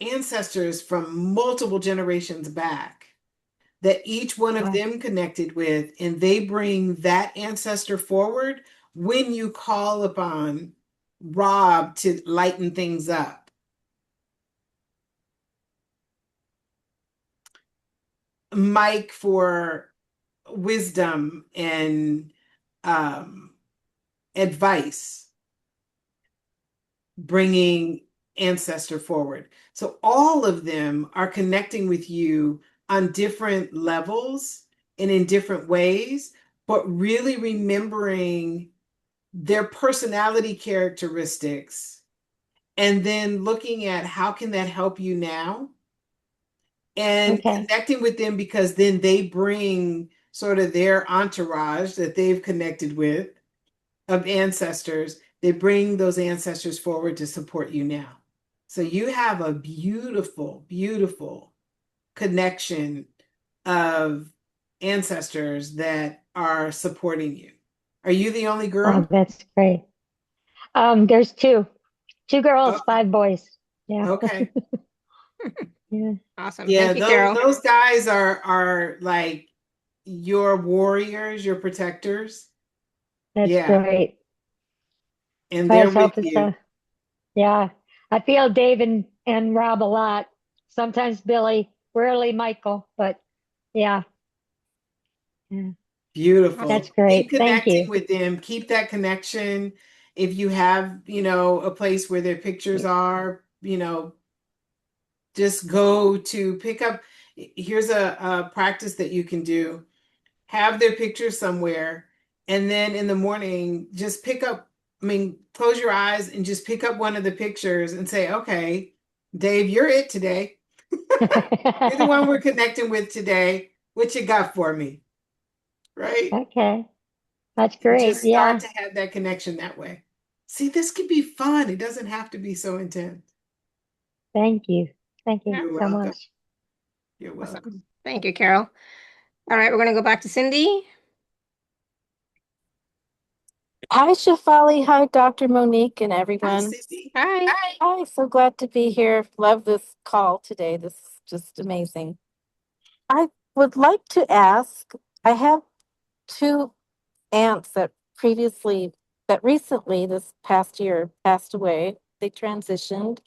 ancestors from multiple generations back that each one of them connected with, and they bring that ancestor forward when you call upon Rob to lighten things up. Mike for wisdom and advice, bringing ancestor forward. So all of them are connecting with you on different levels and in different ways, but really remembering their personality characteristics and then looking at how can that help you now, and connecting with them, because then they bring sort of their entourage that they've connected with of ancestors, they bring those ancestors forward to support you now. So you have a beautiful, beautiful connection of ancestors that are supporting you. Are you the only Oh, girl? that's great. There's two Oh, girls, five boys. Yeah. okay. Yeah, Awesome. Yeah, Thank you, Carol. those guys are like your warriors, your protectors. that's Yeah, great. and they're Guys with help us. you. Yeah. I feel Dave and Rob a lot. Sometimes Billy, rarely Michael, but yeah. Yeah. Beautiful. That's Awesome. Keep great. Thank connecting you. with them. Keep that connection. If you have, a place where their pictures are, just go to pick up. Here's a practice that you can do. Have their pictures somewhere, and then in the morning, just pick up, close your eyes and just pick up one of the pictures and say, okay, Dave, you're it today. You're the one we're connecting with today. What you got for me? Right? Okay. That's And great. just start Yeah. to have that connection that way. See, this can be fun. It doesn't have to be so intense. Thank you. Thank you Yeah. You're so welcome. much. You're Awesome. welcome. Thank you, Carol. All right, we're going to go back to Cindy. Hi, Shefali. Hi, Dr.MoNique and Hi, everyone. Cindy. Hi. Hi, so glad to be here. Love this call today. This is just amazing. I would like to ask, I have two aunts that recently, this past year, passed away. They transitioned,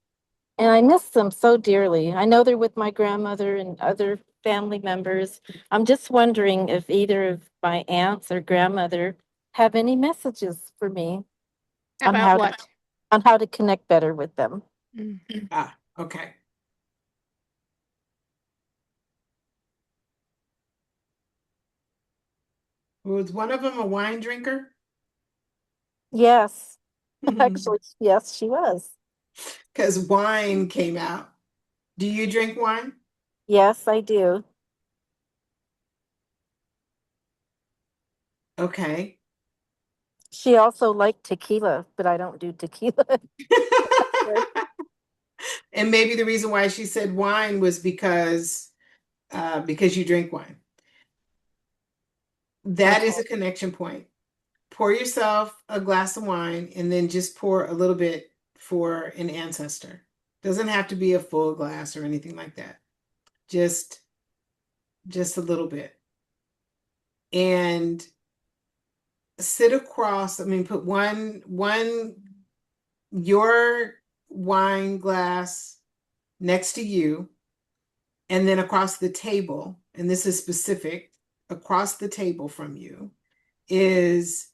and I miss them so dearly. I know they're with my grandmother and other family members. I'm just wondering if either of my aunts or grandmother have any messages for me on About how to what? connect better with them. Mm. Ah, okay. Was one of them a wine drinker? Yes, actually, yes, she was. Because wine came out. Do you drink wine? Yes, I do. Okay. She also liked tequila, but I don't do tequila. And maybe the reason why she said wine was because you drink wine. That is Okay. a connection point. Pour yourself a glass of wine and then just pour a little bit for an ancestor. Doesn't have to be a full glass or anything like that. Just a little bit. And sit across, put one your wine glass next to you, and then across the table, and this is specific, across the table from you is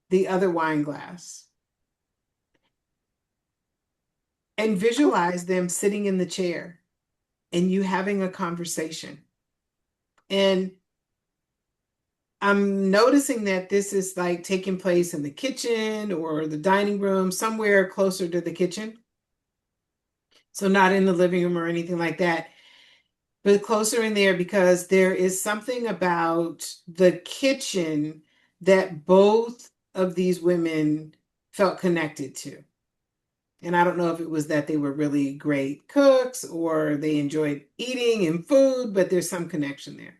the other wine glass. And visualize them sitting in the chair and you having a conversation. And I'm noticing that this is like taking place in the kitchen or the dining room, somewhere closer to the kitchen. So not in the living room or anything like that, but closer in there, because there is something about the kitchen that both of these women felt connected to. And I don't know if it was that they were really great cooks or they enjoyed eating and food, but there's some connection there.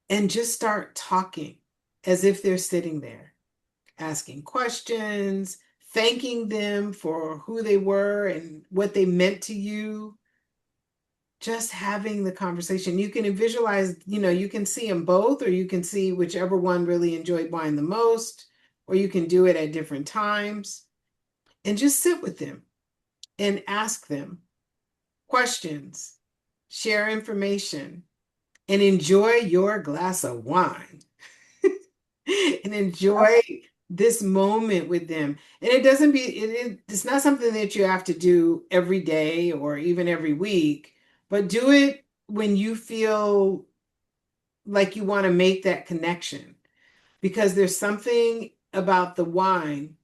And just start talking as if they're sitting there, asking questions, thanking them for who they were and what they meant to you. Just having the conversation. You can visualize, you can see them both, or you can see whichever one really enjoyed wine the most, or you can do it at different times and just sit with them and ask them questions, share information, and enjoy your glass of wine and enjoy this moment with them. And it's not something that you have to do every day or even every week, but do it when you feel like you want to make that connection, because there's something about the wine.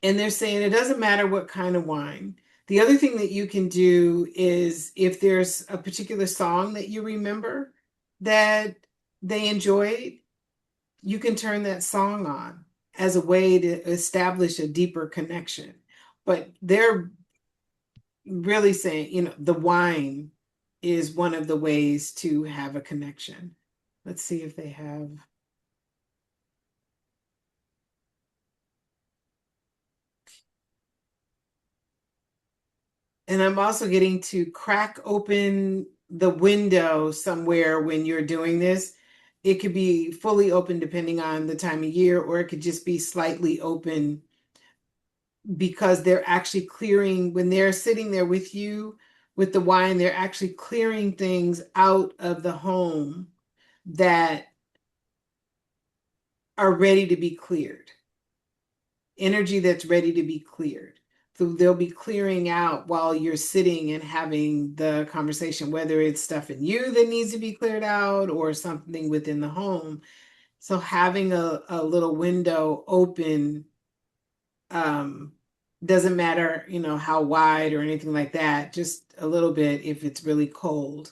And they're saying it doesn't matter what kind of wine. The other thing that you can do is, if there's a particular song that you remember that they enjoyed, you can turn that song on as a way to establish a deeper connection. But they're really saying, you know, the wine is one of the ways to have a connection. Let's see if they have. And I'm also getting to crack open the window somewhere when you're doing this. It could be fully open depending on the time of year, or it could just be slightly open because they're actually clearing, when they're sitting there with you with the wine, they're actually clearing things out of the home that are ready to be cleared. Energy that's ready to be cleared. So they'll be clearing out while you're sitting and having the conversation, whether it's stuff in you that needs to be cleared out or something within the home. So having a little window open, doesn't matter, you know, how wide or anything like that, just a little bit if it's really cold.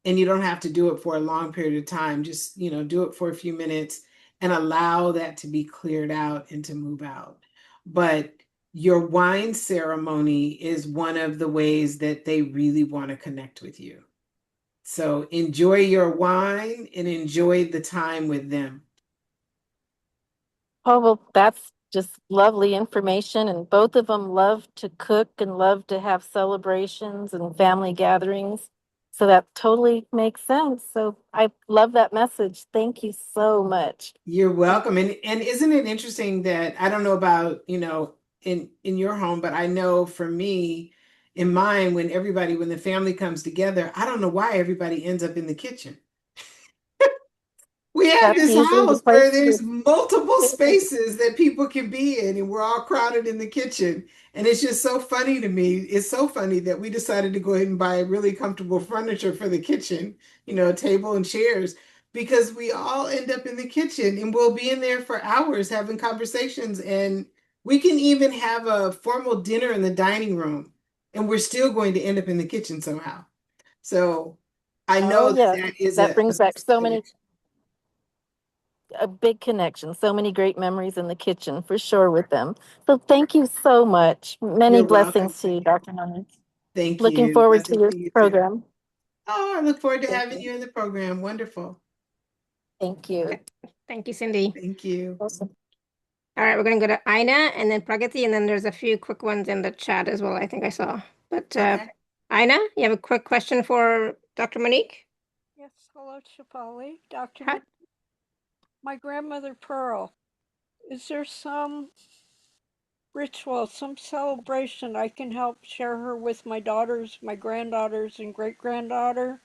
And you don't have to do it for a long period of time. Just, you know, do it for a few minutes and allow that to be cleared out and to move out. But your wine ceremony is one of the ways that they really want to connect with you. So enjoy your wine and enjoy the time with them. Oh, well, that's just lovely information. And both of them love to cook and love to have celebrations and family gatherings. So that totally makes sense. So I love that message. Thank you so much. You're welcome. And isn't it interesting that I don't know about, you know, in your home, but I know for me, in mine, when the family comes together, I don't know why everybody ends up in the kitchen. We have That's this usually the house where place there's to. multiple spaces that people can be in, and we're all crowded in the kitchen. And it's just so funny to me. It's so funny that we decided to go ahead and buy really comfortable furniture for the kitchen, you know, a table and chairs, because we all end up in the kitchen and we'll be in there for hours having conversations. And we can even have a formal dinner in the dining room, and we're still going to end up in the kitchen somehow. So I Oh, know that yes. that is That brings back so many, connection. a big connection, so many great memories in the kitchen for sure with them. So thank you so much. Many You're welcome. blessings to you, Dr. MoNique. Thank Looking you. forward to Blessings your to you too. program. Oh, I look forward to Thank having you. you in the program. Wonderful. Thank you. Thank you, Cindy. Thank you. Awesome. All right, we're going to go to Ina and then Pragati, and then there's a few quick ones in the chat as well, I think I saw. But Okay. Ina, you have a quick question for Dr. Monique? Yes, hello, Shefali. Dr. Hi. My grandmother Pearl, is there some ritual, some celebration I can help share her with my daughters, my granddaughters, and great granddaughter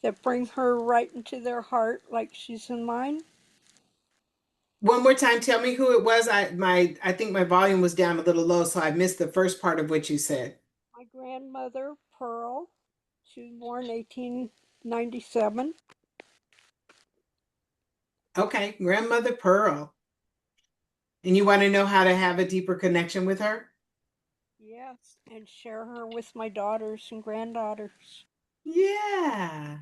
that bring her right into their heart like she's in mine? One more time, tell me who it was. I think my volume was down a little low, so I missed the first part of what you said. My grandmother Pearl, she was born 1897. Okay, Grandmother Pearl. And you want to know how to have a deeper connection with her? Yes, and share her with my daughters and granddaughters. Yeah.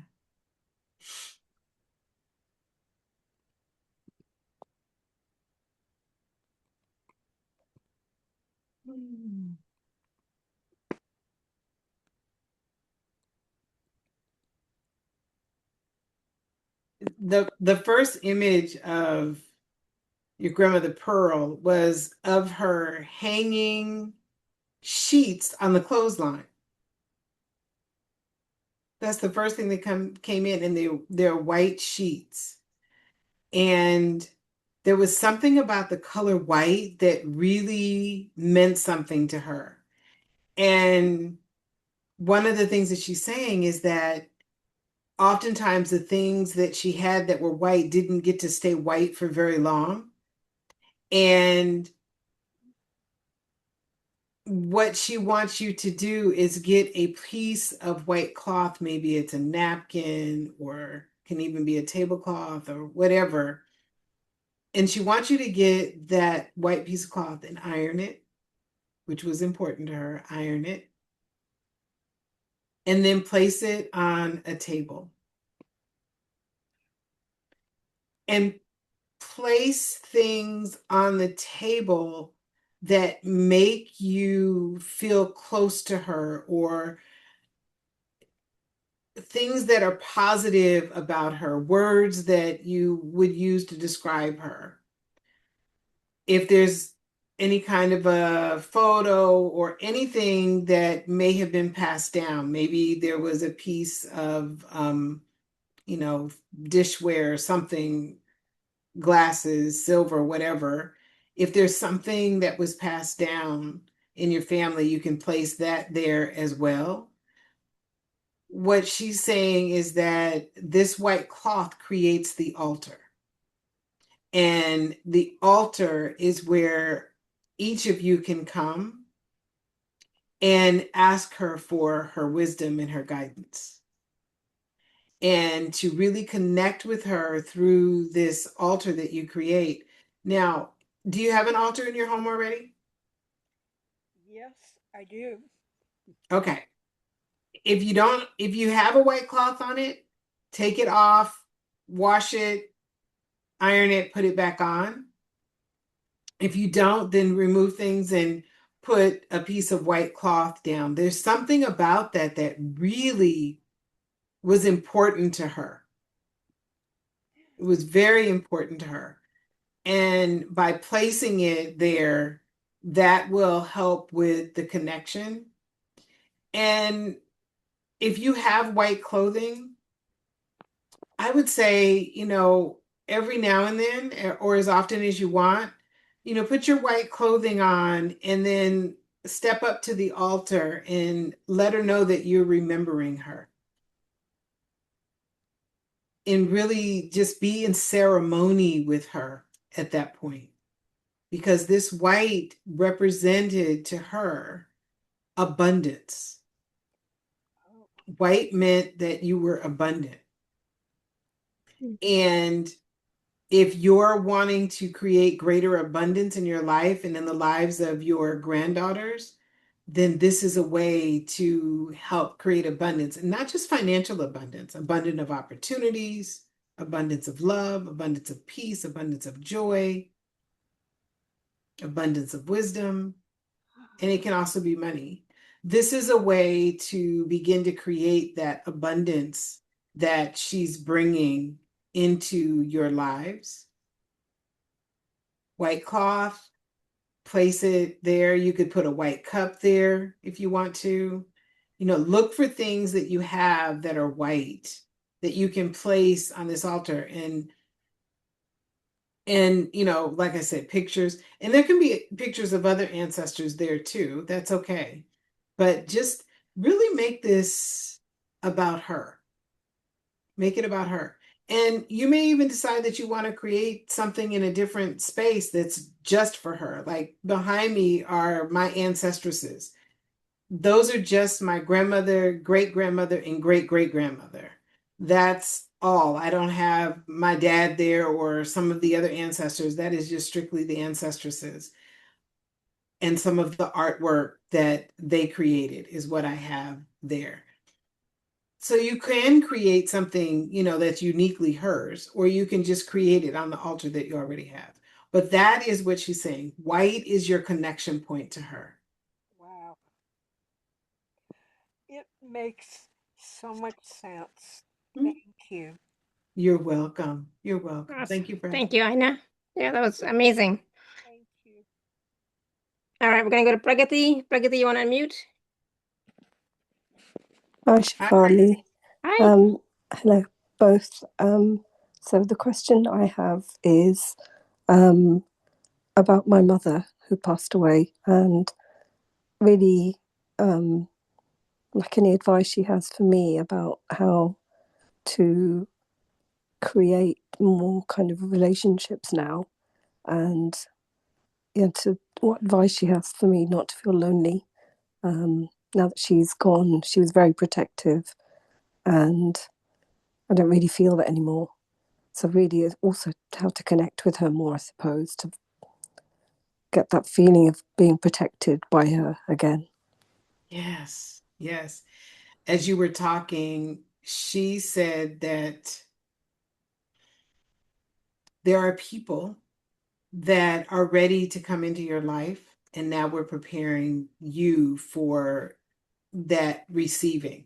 The first image of your grandmother Pearl was of her hanging sheets on the clothesline. That's the first thing that came in, and they're white sheets. And there was something about the color white that really meant something to her. And one of the things that she's saying is that oftentimes the things that she had that were white didn't get to stay white for very long. And what she wants you to do is get a piece of white cloth, maybe it's a napkin or can even be a tablecloth or whatever. And she wants you to get that white piece of cloth and iron it, which was important to her, iron it, and then place it on a table. And place things on the table that make you feel close to her, or things that are positive about her, words that you would use to describe her. If there's any kind of a photo or anything that may have been passed down, maybe there was a piece of, dishware, something, glasses, silver, whatever. If there's something that was passed down in your family, you can place that there as well. What she's saying is that this white cloth creates the altar. And the altar is where each of you can come and ask her for her wisdom and her guidance, and to really connect with her through this altar that you create. Now, do you have an altar in your home already? Yes, I do. Okay. If you have a white cloth on it, take it off, wash it, iron it, put it back on. If you don't, then remove things and put a piece of white cloth down. There's something about that that really was important to her. It was very important to her. And by placing it there, that will help with the connection. And if you have white clothing, I would say, every now and then, or as often as you want, put your white clothing on and then step up to the altar and let her know that you're remembering her. And really just be in ceremony with her at that point. Because this white represented to her abundance. White meant that you were abundant. And if you're wanting to create greater abundance in your life and in the lives of your granddaughters, then this is a way to help create abundance, and not just financial abundance, abundance of opportunities, abundance of love, abundance of peace, abundance of joy, abundance of wisdom, and it can also be money. This is a way to begin to create that abundance that she's bringing into your lives. White cloth, place it there. You could put a white cup there if you want to. Look for things that you have that are white that you can place on this altar. And like I said, pictures, and there can be pictures of other ancestors there too. That's okay. But just really make this about her. Make it about her. And you may even decide that you want to create something in a different space that's just for her. Like behind me are my ancestresses. Those are just my grandmother, great-grandmother, and great-great-grandmother. That's all. I don't have my dad there or some of the other ancestors. That is just strictly the ancestresses. And some of the artwork that they created is what I have there. So you can create something, that's uniquely hers, or you can just create it on the altar that you already have. But that is what she's saying. White is your connection point to her. Wow. It makes so much sense. Mm. Thank you. You're welcome. You're welcome. Awesome. Thank you for Thank you, Ina. Yeah, that was amazing. Thank you. All right, we're going to go to Pragati. Pragati, you want to unmute? Hi, Shefali. Hi. Hello, both. So the question I have is about my mother who passed away, and really like any advice she has for me about how to create more kind of relationships now, and what advice she has for me not to feel lonely. Now that she's gone, she was very protective, and I don't really feel that anymore. So really is also how to connect with her more, I suppose, to get that feeling of being protected by her again. Yes, yes. As you were talking, she said that there are people that are ready to come into your life, and now we're preparing you for that receiving.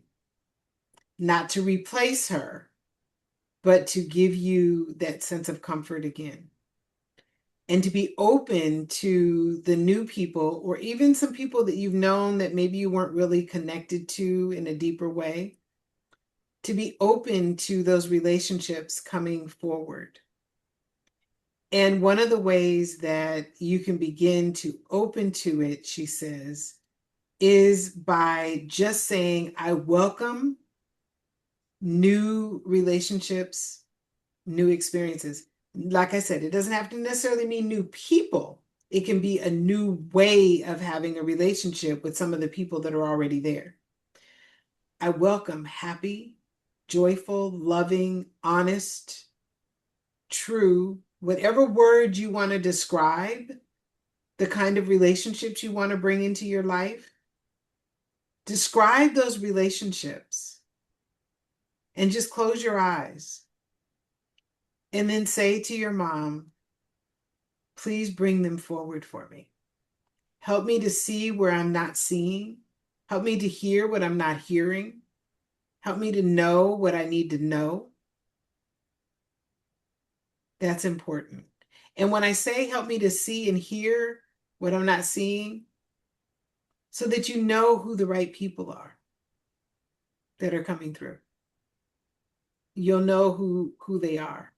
Not to replace her, but to give you that sense of comfort again. And to be open to the new people, or even some people that you've known that maybe you weren't really connected to in a deeper way, to be open to those relationships coming forward. And one of the ways that you can begin to open to it, she says, is by just saying, I welcome new relationships, new experiences. Like I said, it doesn't have to necessarily mean new people. It can be a new way of having a relationship with some of the people that are already there. I welcome happy, joyful, loving, honest, true, whatever word you want to describe the kind of relationships you want to bring into your life. Describe those relationships and just close your eyes. And then say to your mom, please bring them forward for me. Help me to see where I'm not seeing. Help me to hear what I'm not hearing. Help me to know what I need to know. That's important. And when I say help me to see and hear what I'm not seeing, so that you know who the right people are that are coming through. You'll know who they are.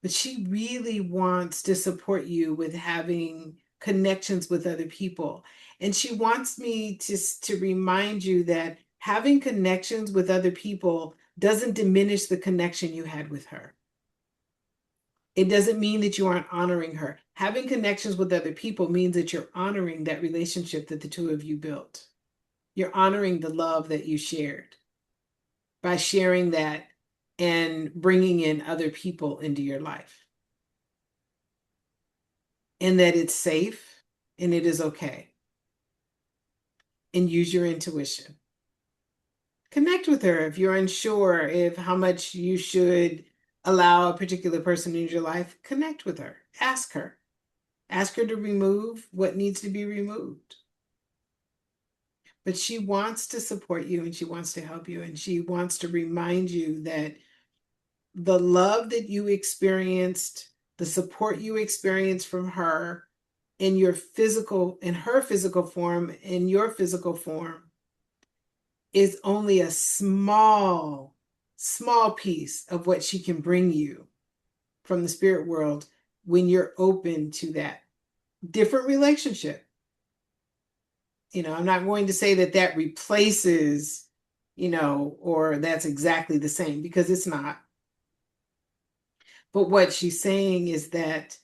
But she really wants to support you with having connections with other people. And she wants me to remind you that having connections with other people doesn't diminish the connection you had with her. It doesn't mean that you aren't honoring her. Having connections with other people means that you're honoring that relationship that the two of you built. You're honoring the love that you shared by sharing that and bringing in other people into your life. And that it's safe and it is okay. And use your intuition. Connect with her if you're unsure if how much you should allow a particular person into your life. Connect with her. Ask her. Ask her to remove what needs to be removed. But she wants to support you and she wants to help you and she wants to remind you that the love that you experienced, the support you experienced from her in her physical form, in your physical form, is only a small piece of what she can bring you from the spirit world when you're open to that different relationship. I'm not going to say that replaces, or that's exactly the same, because it's not. But what she's saying is that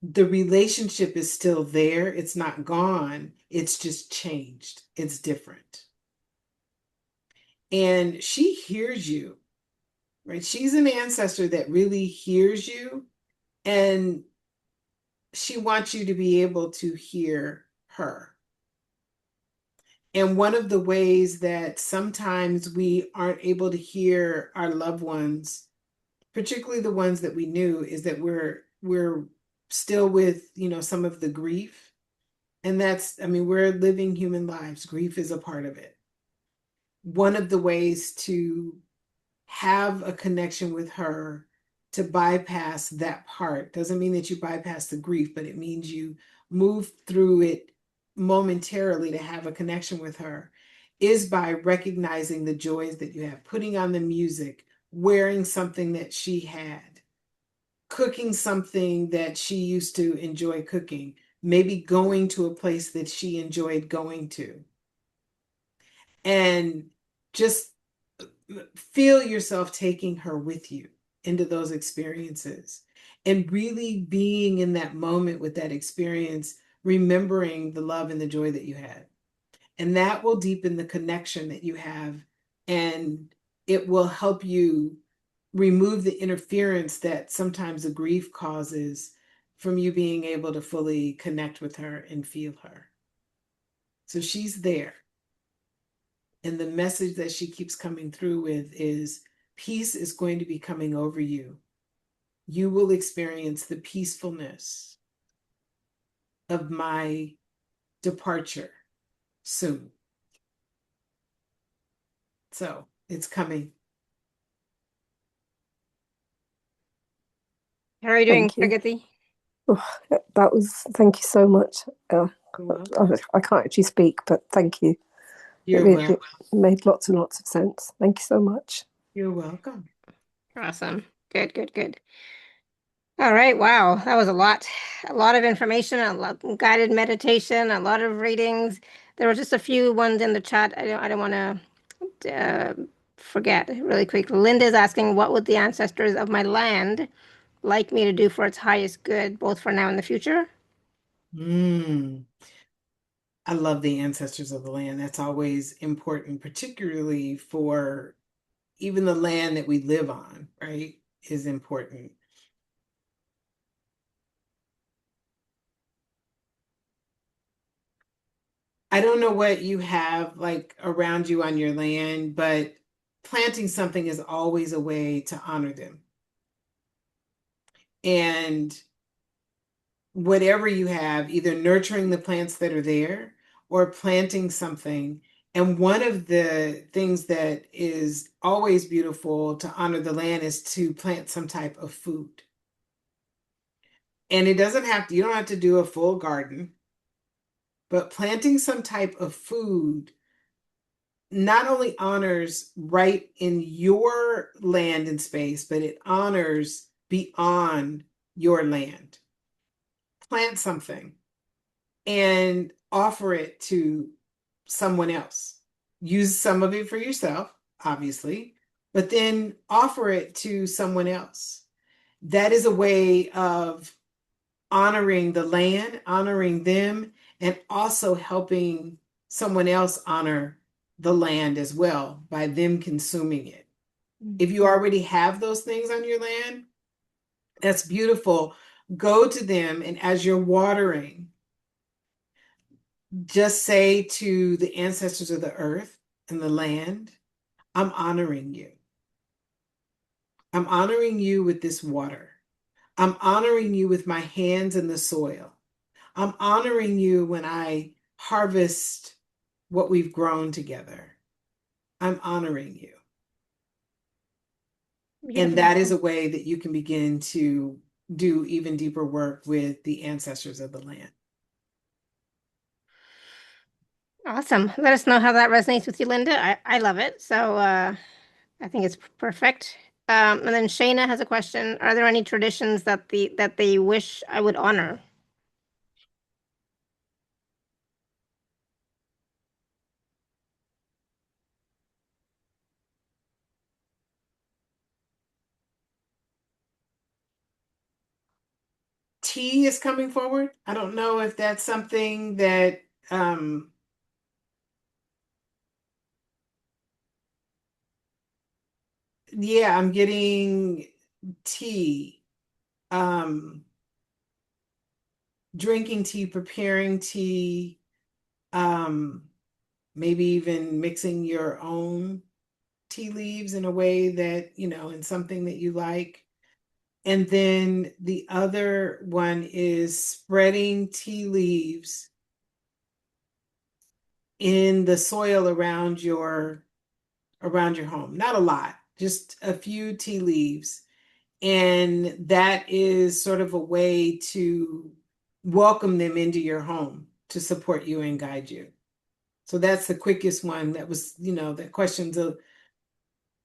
the relationship is still there. It's not gone. It's just changed. It's different. And she hears you, right? She's an ancestor that really hears you, and she wants you to be able to hear her. And one of the ways that sometimes we aren't able to hear our loved ones, particularly the ones that we knew, is that we're still with, some of the grief. And we're living human lives. Grief is a part of it. One of the ways to have a connection with her, to bypass that part, doesn't mean that you bypass the grief, but it means you move through it momentarily to have a connection with her, is by recognizing the joys that you have, putting on the music, wearing something that she had, cooking something that she used to enjoy cooking, maybe going to a place that she enjoyed going to. And just feel yourself taking her with you into those experiences and really being in that moment with that experience, remembering the love and the joy that you had. And that will deepen the connection that you have, and it will help you remove the interference that sometimes the grief causes from you being able to fully connect with her and feel her. So she's there. And the message that she keeps coming through with is peace is going to be coming over you. you will experience the peacefulness of my departure soon. So it's coming. How are you doing, Thank you. Pragati? That was, thank you so much. You're welcome. I can't actually speak, but thank you. You're It welcome. made lots and lots of sense. Thank you so much. You're welcome. Awesome. Good, good, good. All right. Wow. That was a lot. A lot of information, a lot guided meditation, a lot of readings. There were just a few ones in the chat. I don't want to forget really quick. Linda's asking, what would the ancestors of my land like me to do for its highest good, both for now and the future? I love the ancestors of the land. That's always important, particularly for even the land that we live on, right, is important. I don't know what you have like around you on your land, but planting something is always a way to honor them. And whatever you have, either nurturing the plants that are there or planting something. And one of the things that is always beautiful to honor the land is to plant some type of food. And it doesn't have to, you don't have to do a full garden, but planting some type of food not only honors right in your land and space, but it honors beyond your land. Plant something and offer it to someone else. Use some of it for yourself, obviously, but then offer it to someone else. That is a way of honoring the land, honoring them, and also helping someone else honor the land as well by them consuming it. If you already have those things on your land, that's beautiful. Go to them, and as you're watering, just say to the ancestors of the earth and the land, I'm honoring you. I'm honoring you with this water. I'm honoring you with my hands in the soil. I'm honoring you when I harvest what we've grown together. I'm honoring you. Beautiful. And that is a way that you can begin to do even deeper work with the ancestors of the land. Awesome. Let us know how that resonates with you, Linda. I love it. So I think it's perfect. And then Shayna has a question. Are there any traditions that they wish I would honor? Tea is coming forward. I don't know if that's something that yeah, I'm getting tea. Drinking tea, preparing tea, maybe even mixing your own tea leaves in a way that, in something that you like. And then the other one is spreading tea leaves in the soil around your home. Not a lot, just a few tea leaves. And that is sort of a way to welcome them into your home to support you and guide you. So that's the quickest one. That was, that question's a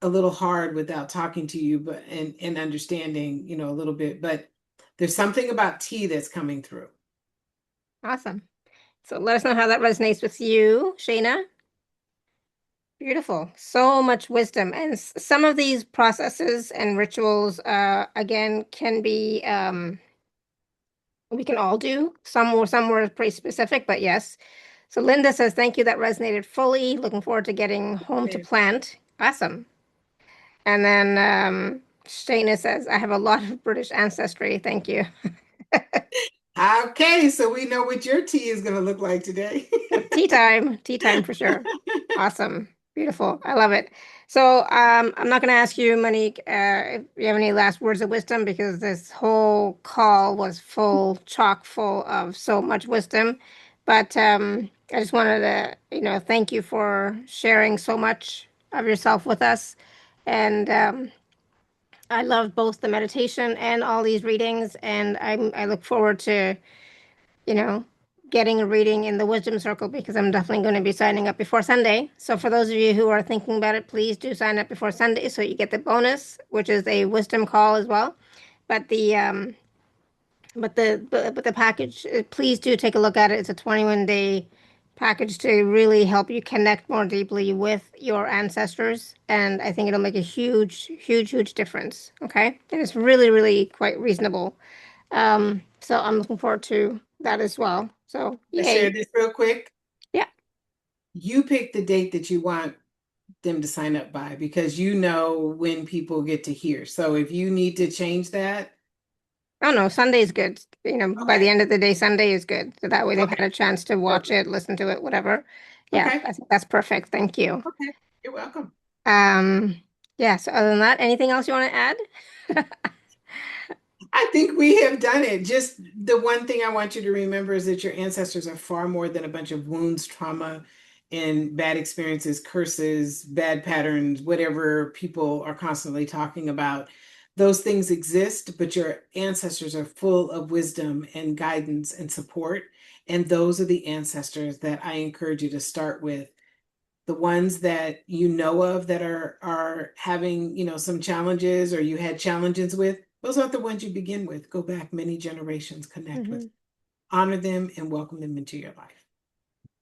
little hard without talking to you, but and understanding, a little bit. But there's something about tea that's coming through. Awesome. So let us know how that resonates with you, Shayna. Beautiful. So much wisdom. And some of these processes and rituals, again, can be, we can all do. Some were pretty specific, but yes. So Linda says, thank you. That resonated fully. Looking forward to getting home to plant. Awesome. And then Shayna says, I have a lot of British ancestry. Thank you. Okay, so we know what your tea is going to look like today. Tea time for sure. Awesome. Beautiful. I love it. So I'm not going to ask you, Monique, if you have any last words of wisdom, because this whole call was chock full of so much wisdom. But I just wanted to, thank you for sharing so much of yourself with us. And I love both the meditation and all these readings. And I look forward to, you know, getting a reading in the Wisdom Circle, because I'm definitely going to be signing up before Sunday. So for those of you who are thinking about it, please do sign up before Sunday so you get the bonus, which is a wisdom call as well. But the package, please do take a look at it. It's a 21-day package to really help you connect more deeply with your ancestors, and I think it'll make a huge, huge, huge difference. Okay, and it's really, really quite reasonable. So I'm looking forward to that as well. So I share yay. this real quick. Yeah. You pick the date that you want them to sign up by, because you know when people get to hear. So if you need to change that. Oh no, Sunday is good. By the Okay. end of the day, Sunday is good. So that way they've had Okay. a chance to watch Perfect. it, listen to it, whatever. Yeah, Okay. I think that's perfect. Thank you. Okay. You're welcome. Um, yeah, so other than that, anything else you want to add? I think we have done it. Just the one thing I want you to remember is that your ancestors are far more than a bunch of wounds, trauma, and bad experiences, curses, bad patterns, whatever people are constantly talking about. Those things exist, but your ancestors are full of wisdom and guidance and support. And those are the ancestors that I encourage you to start with. The ones that you know of that are having, some challenges, or you had challenges with, those aren't the ones you begin with. Go back many generations, connect with, Mhm. honor them, and welcome them into your life.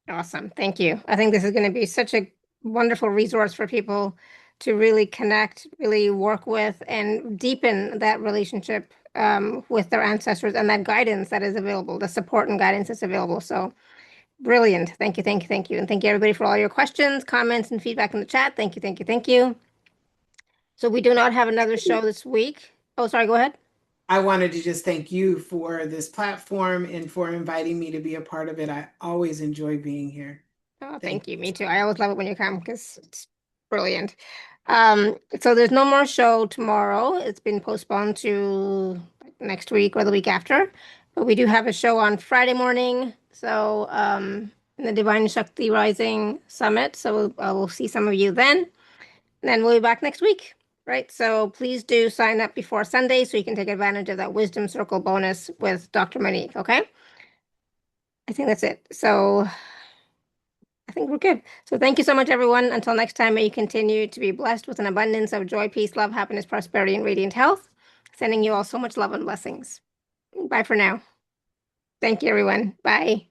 Awesome. Thank you. I think this is going to be such a wonderful resource for people to really connect, really work with, and deepen that relationship with their ancestors, and that guidance that is available, the support and guidance that's available. So brilliant. Thank you, thank you, thank you. And thank you, everybody, for all your questions, comments, and feedback in the chat. Thank you, thank you, thank you. So we do not have another show this week. Oh, sorry, go ahead. I wanted to just thank you for this platform and for inviting me to be a part of it. I always enjoy being here. Oh, Thank thank you. you. Me too. I always love it when you come because it's brilliant. So there's no more show tomorrow. It's been postponed to next week or the week after. But we do have a show on Friday morning. So in the Divine Shakti Rising Summit. So we'll see some of you then. And then we'll be back next week. Right. So please do sign up before Sunday so you can take advantage of that Wisdom Circle bonus with Dr.MoNique. Okay. I think that's it. So I think we're good. So thank you so much, everyone. Until next time, may you continue to be blessed with an abundance of joy, peace, love, happiness, prosperity, and radiant health. Sending you all so much love and blessings. Bye for now. Thank you, everyone. Bye.